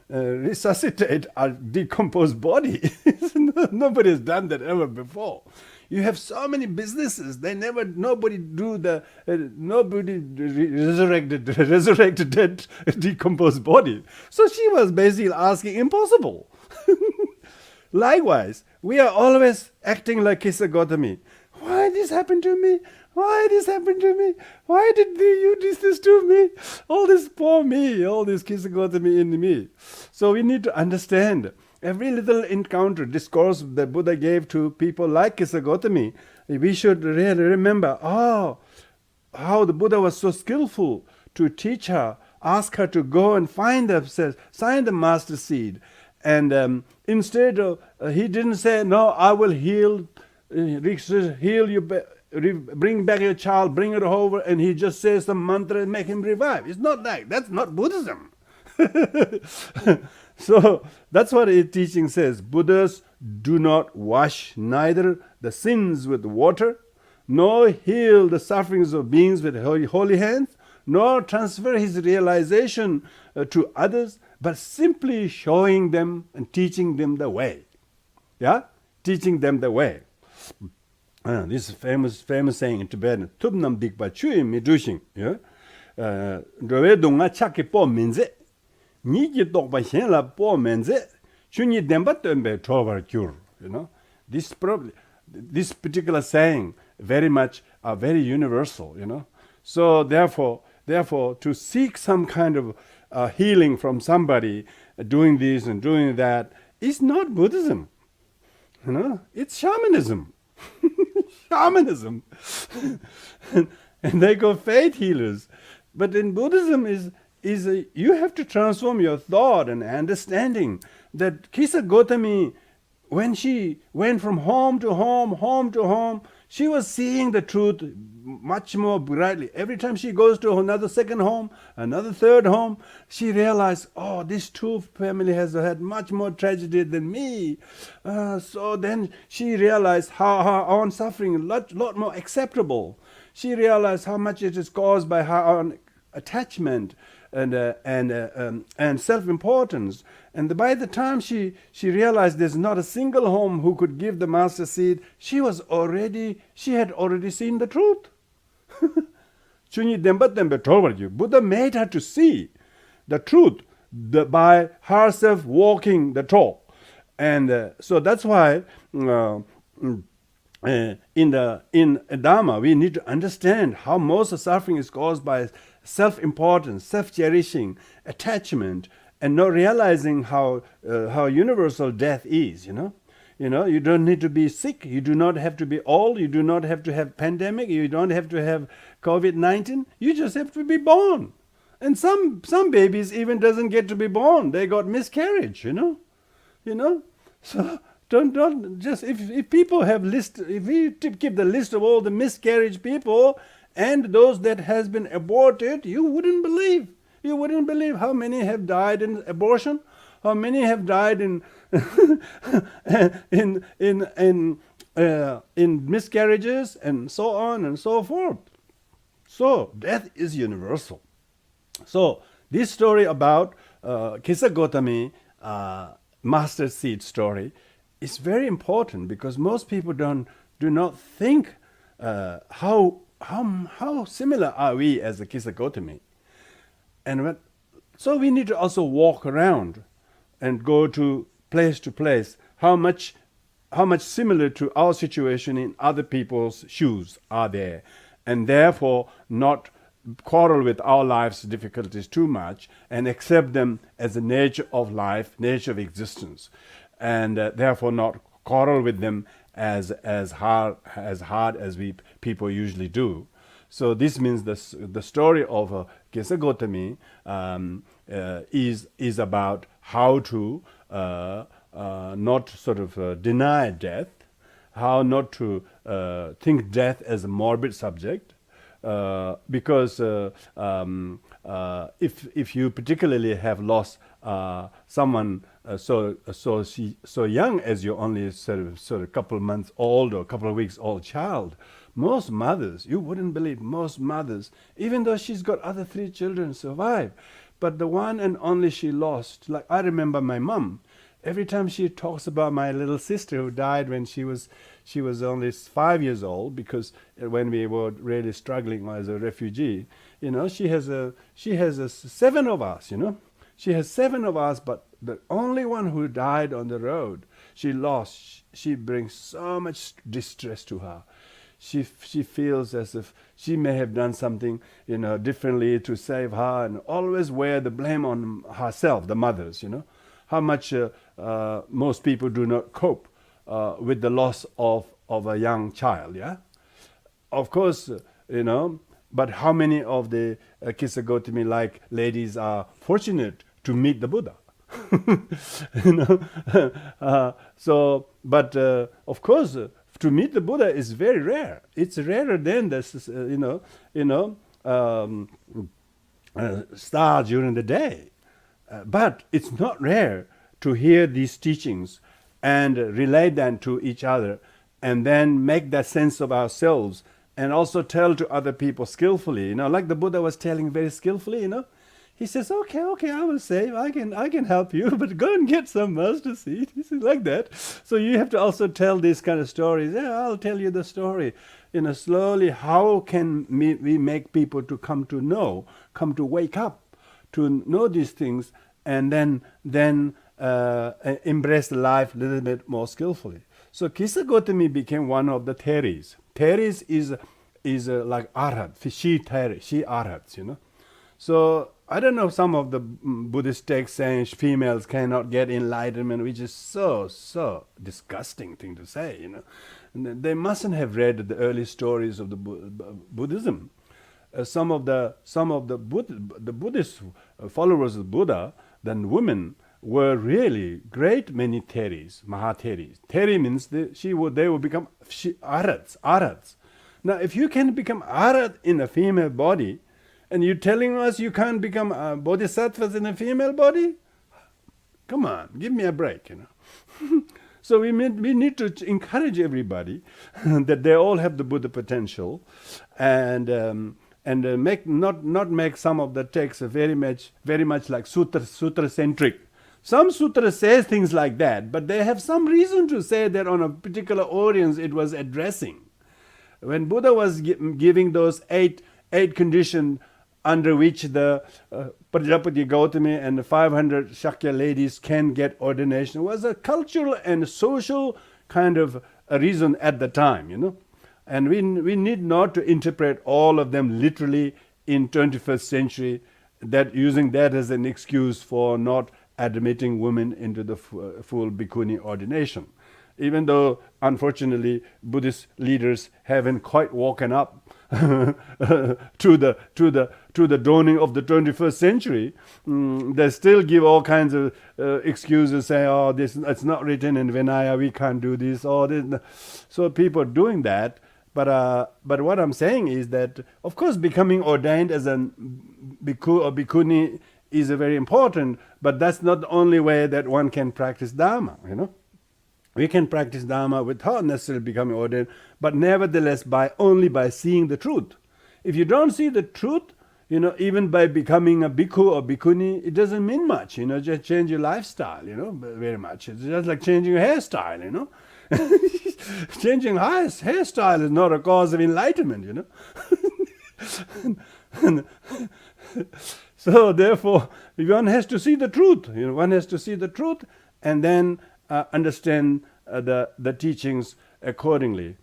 resuscitate a decomposed body? Nobody has done that ever before. You have so many businesses. Nobody resurrected dead decomposed body. So she was basically asking impossible. Likewise, we are always acting like Kisa Gotami. Why this happened to me? Why this happened to me? Why did you do this to me? All this poor me, all this Kisagotami in me. So we need to understand every little encounter, discourse that Buddha gave to people like Kisagotami. We should really remember, how the Buddha was so skillful to teach her, ask her to go and find the master seed. And instead of, he didn't say, no, I will heal you, bring back your child, bring it over, and he just says some mantra and make him revive. It's not like, that's not Buddhism. So that's what his teaching says. Buddhas do not wash neither the sins with water, nor heal the sufferings of beings with holy hands, nor transfer his realization to others, but simply showing them and teaching them the way. Yeah? Teaching them the way. This famous saying in Tibetan, Tubnam dikpa chui mi dushing. Dove dunga chaki po minze, niki tokpa shenla po menze, chunyi demba tembe tovar kyur. This particular saying very universal. So therefore, to seek some kind of healing from somebody, doing this and doing that, is not Buddhism. It's shamanism. Shamanism. And they go faith healers. But in Buddhism you have to transform your thought and understanding that Kisa Gotami, when she went from home to home, she was seeing the truth much more brightly. Every time she goes to another second home, another third home, she realized, this two family has had much more tragedy than me. So then she realized how her own suffering is a lot more acceptable. She realized how much it is caused by her own attachment and self-importance. And by the time she realized there's not a single home who could give the master seed, she had already seen the truth. Buddha made her to see the truth by herself walking the talk. And so that's why in Dharma we need to understand how most of suffering is caused by self-importance, self-cherishing, attachment, and not realizing how universal death is. You don't need to be sick. You do not have to be old. You do not have to have pandemic. You don't have to have COVID-19. You just have to be born. And some babies even doesn't get to be born. They got miscarriage. So don't just if people have if we keep the list of all the miscarriage people and those that has been aborted, you wouldn't believe. You wouldn't believe how many have died in abortion, how many have died in in miscarriages, and so on and so forth. So death is universal. So this story about Kisa Gotami, master seed story, is very important because most people do not think how similar are we as a Kisa Gotami. And so we need to also walk around and go to place, how much similar to our situation in other people's shoes are there, and therefore not quarrel with our life's difficulties too much and accept them as the nature of life, nature of existence, and therefore not quarrel with them as hard as we people usually do. So this means the story of Kisa Gotami is about how to not sort of deny death, how not to think death as a morbid subject, because if you particularly have lost someone so young as you're only sort of a couple of months old or a couple of weeks old child, most mothers, you wouldn't believe, most mothers, even though she's got other 3 children, survive. But the one and only she lost, like I remember my mom, every time she talks about my little sister who died when she was only 5 years old, because when we were really struggling as a refugee, she has 7 of us, She has 7 of us, but the only one who died on the road, she lost. She brings so much distress to her. she feels as if she may have done something, differently to save her, and always wear the blame on herself, the mothers. How much most people do not cope with the loss of a young child. Yeah, of course, but how many of the Kisagotami like ladies are fortunate to meet the Buddha? But of course, to meet the Buddha is very rare. It's rarer than this, stars during the day. But it's not rare to hear these teachings and relate them to each other, and then make that sense of ourselves, and also tell to other people skillfully. Like the Buddha was telling very skillfully. He says, okay, I will save. I can help you, but go and get some mustard seed. He says like that. So you have to also tell these kind of stories. Yeah, I'll tell you the story. Slowly, how can we make people to come to wake up, to know these things, and then embrace life a little bit more skillfully. So Kisagotami became one of the theris. Theris is like arhat, she arhats, So I don't know, some of the Buddhist texts saying females cannot get enlightenment, which is so disgusting thing to say, And they mustn't have read the early stories of the Buddhism. Some of the Buddhist followers of Buddha, then women, were really great many theris, mahatheris. Theri means they will become arhats. Now, if you can become arhat in a female body, and you're telling us you can't become bodhisattvas in a female body? Come on, give me a break, So we need to encourage everybody that they all have the Buddha potential, and not make some of the texts very much like sutra centric. Some sutras say things like that, but they have some reason to say that on a particular audience it was addressing. When Buddha was giving those eight conditions under which the Prajapati Gautami and the 500 Shakya ladies can get ordination, it was a cultural and social kind of a reason at the time, And we need not to interpret all of them literally in 21st century, that using that as an excuse for not admitting women into the full bhikkhuni ordination. Even though, unfortunately, Buddhist leaders haven't quite woken up to the dawning of the 21st century, they still give all kinds of excuses, say, it's not written in Vinaya, we can't do this, or this. So people are doing that. But what I'm saying is that, of course, becoming ordained as a bhikkhu or bhikkhuni is very important, but that's not the only way that one can practice Dharma, We can practice Dharma without necessarily becoming ordained, but nevertheless only by seeing the truth. If you don't see the truth, even by becoming a bhikkhu or bhikkhuni, it doesn't mean much, just change your lifestyle, very much. It's just like changing your hairstyle, Changing hairstyle is not a cause of enlightenment, So therefore, one has to see the truth. One has to see the truth and then understand the teachings accordingly.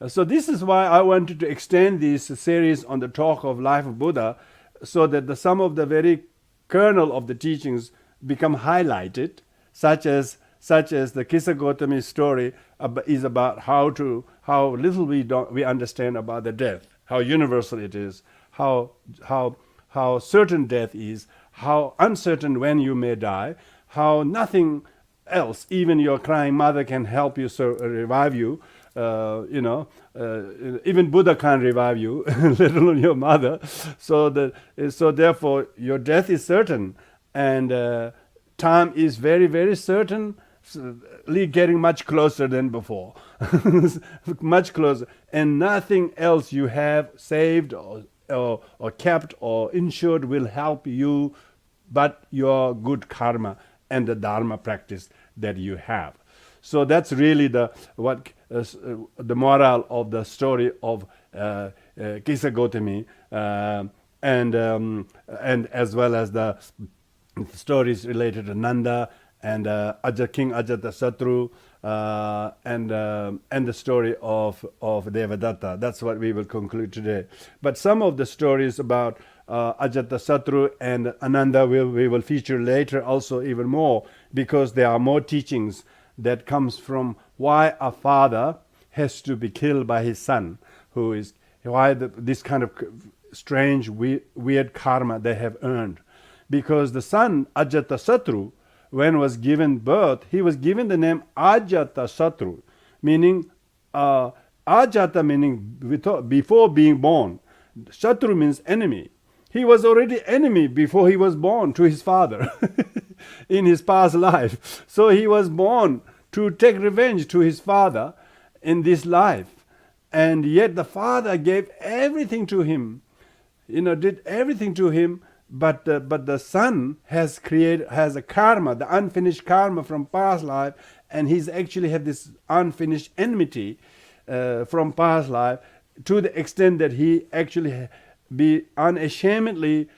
So this is why I wanted to extend this series on the talk of life of Buddha, so that some of the very kernel of the teachings become highlighted, such as the Kisagotami story is about how little we understand about the death, how universal it is, how certain death is, how uncertain when you may die, how nothing else, even your crying mother, can help you revive you. Even Buddha can't revive you, let alone your mother. So therefore, your death is certain, and time is very, very certainly getting much closer than before, much closer, and nothing else you have saved or kept or insured will help you but your good karma and the Dharma practice that you have. So that's really the moral of the story of Kisagotami, and as well as the stories related to Nanda and King Ajatasattu, and the story of Devadatta. That's what we will conclude today. But some of the stories about Ajatasattu and Ananda we will feature later also even more, because there are more teachings that comes from why a father has to be killed by his son, who is why this kind of strange weird karma they have earned. Because the son Ajatasattu, when was given birth, he was given the name Ajatasattu, meaning Ajata meaning before being born. Shatru means enemy. He was already enemy before he was born to his father in his past life. So he was born to take revenge to his father in this life. And yet the father gave everything to him, did everything to him, but the son has a karma, the unfinished karma from past life, and he's actually have this unfinished enmity from past life, to the extent that he actually be unashamedly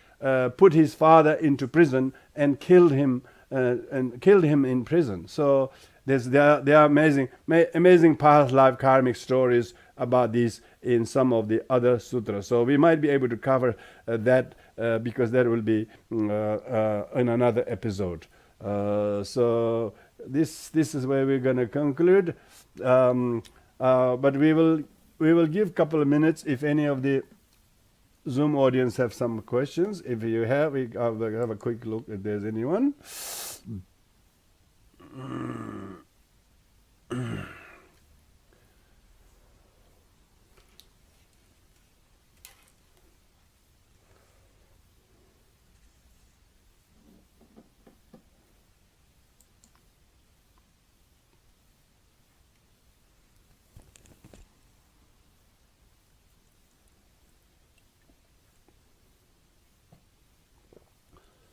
put his father into prison and killed him in prison. So there are amazing past life karmic stories about this in some of the other sutras. So we might be able to cover that because that will be in another episode. So this is where we're going to conclude. But we will give a couple of minutes if any of the Zoom audience have some questions. If you have, we have a quick look if there's anyone.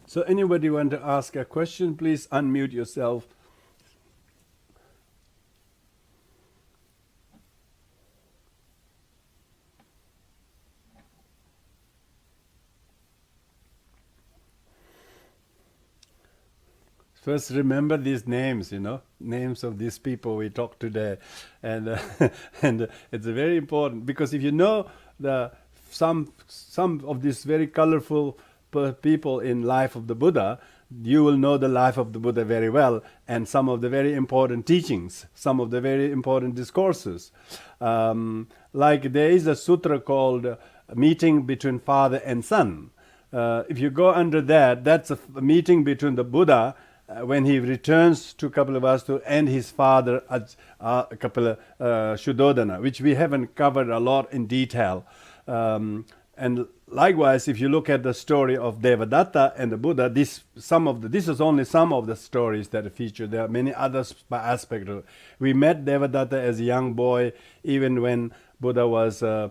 So anybody want to ask a question, please unmute yourself. First, remember these names, names of these people we talked today, and and it's very important, because if you know some of these very colorful people in life of the Buddha, you will know the life of the Buddha very well, and some of the very important teachings, some of the very important discourses. Like there is a sutra called Meeting Between Father and Son. If you go under that, that's a meeting between the Buddha when he returns to Kapilavastu and his father Shuddhodana, which we haven't covered a lot in detail. And likewise, if you look at the story of Devadatta and the Buddha, this is only some of the stories that are featured. There are many others by aspect. We met Devadatta as a young boy, even when Buddha was a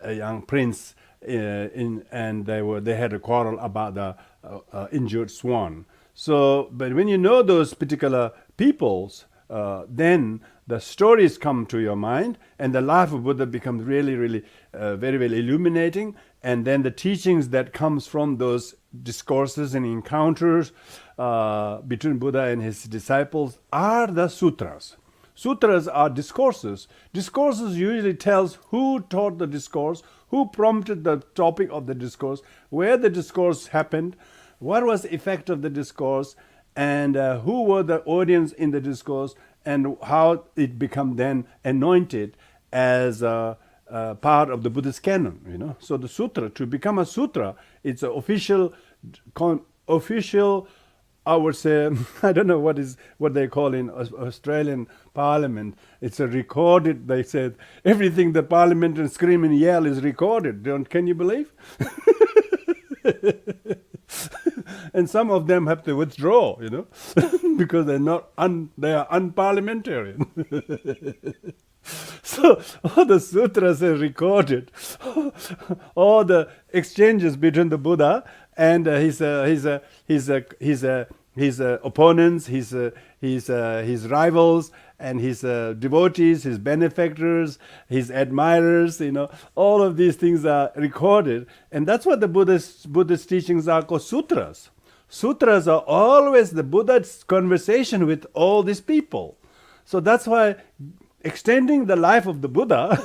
young prince, and they had a quarrel about the injured swan. So, but when you know those particular peoples, then the stories come to your mind, and the life of Buddha becomes really, really very, very illuminating. And then the teachings that comes from those discourses and encounters between Buddha and his disciples are the sutras. Sutras are discourses. Discourses usually tells who taught the discourse, who prompted the topic of the discourse, where the discourse happened, what was the effect of the discourse, and who were the audience in the discourse, and how it become then anointed as part of the Buddhist canon. So the sutra, to become a sutra, it's an official, I would say, I don't know what they call in Australian Parliament. It's a recorded. They said everything the parliamentarians scream and yell is recorded. Can you believe? And some of them have to withdraw, because they are unparliamentarian. So all the sutras are recorded, all the exchanges between the Buddha and his opponents, his rivals, and his devotees, his benefactors, his admirers. All of these things are recorded, and that's what the Buddhist teachings are called sutras. sutras are always the Buddha's conversation with all these people. So that's why extending the life of the Buddha,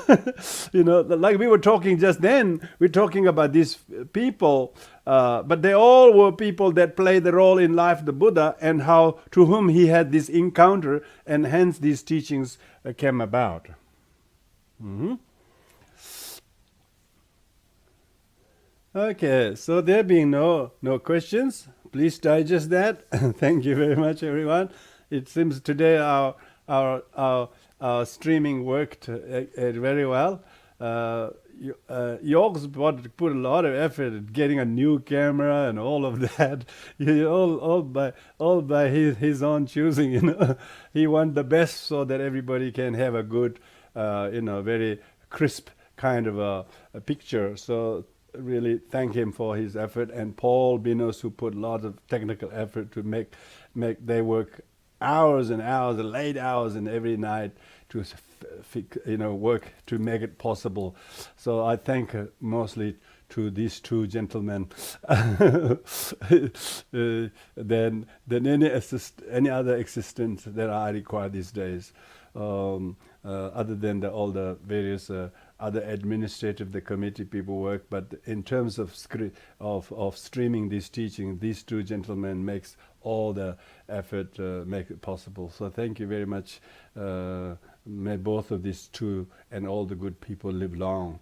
like we were talking just then, we're talking about these people, but they all were people that played the role in life of the Buddha, and how to whom he had this encounter, and hence these teachings came about. Mm-hmm. Okay, so there being no questions, please digest that. Thank you very much, everyone. It seems today our streaming worked very well. York's put a lot of effort at getting a new camera and all of that. All by his own choosing. He wants the best so that everybody can have a good, very crisp kind of a picture. So really thank him for his effort, and Paul Binos, who put a lot of technical effort to make they work hours and hours, late hours, and every night to work to make it possible. So I thank mostly to these two gentlemen than any other assistance that I require these days, other than all the various other administrative, the committee people work. But in terms of streaming this teaching, these two gentlemen makes all the effort, make it possible. So thank you very much. May both of these two and all the good people live long.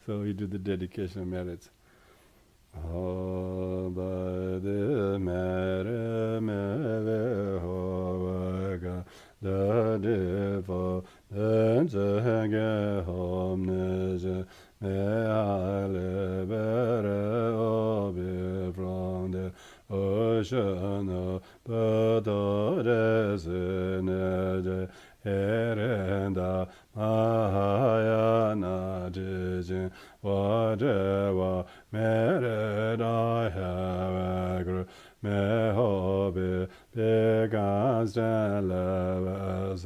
So we do the dedication of merits. Herenda Mahayana Jijin whatever merit I have agreed, may hope begins and levels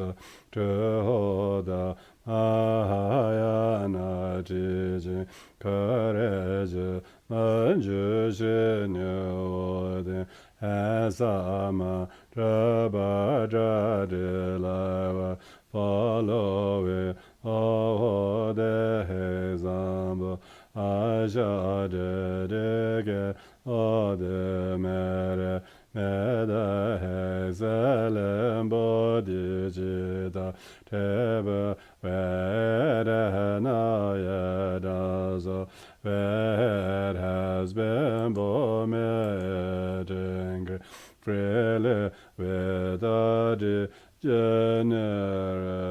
to hold the Mahayana Jijin courage manjushin yodin as ama Trabhajadilava follow it all the example Ajadege all the mere Meda Hexalem Bodhijita Teba Vedanayadazo Ved has been vomiting freely without generation.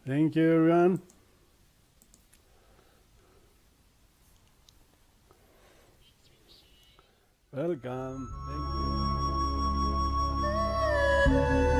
Thank you, everyone. Welcome. Thank you.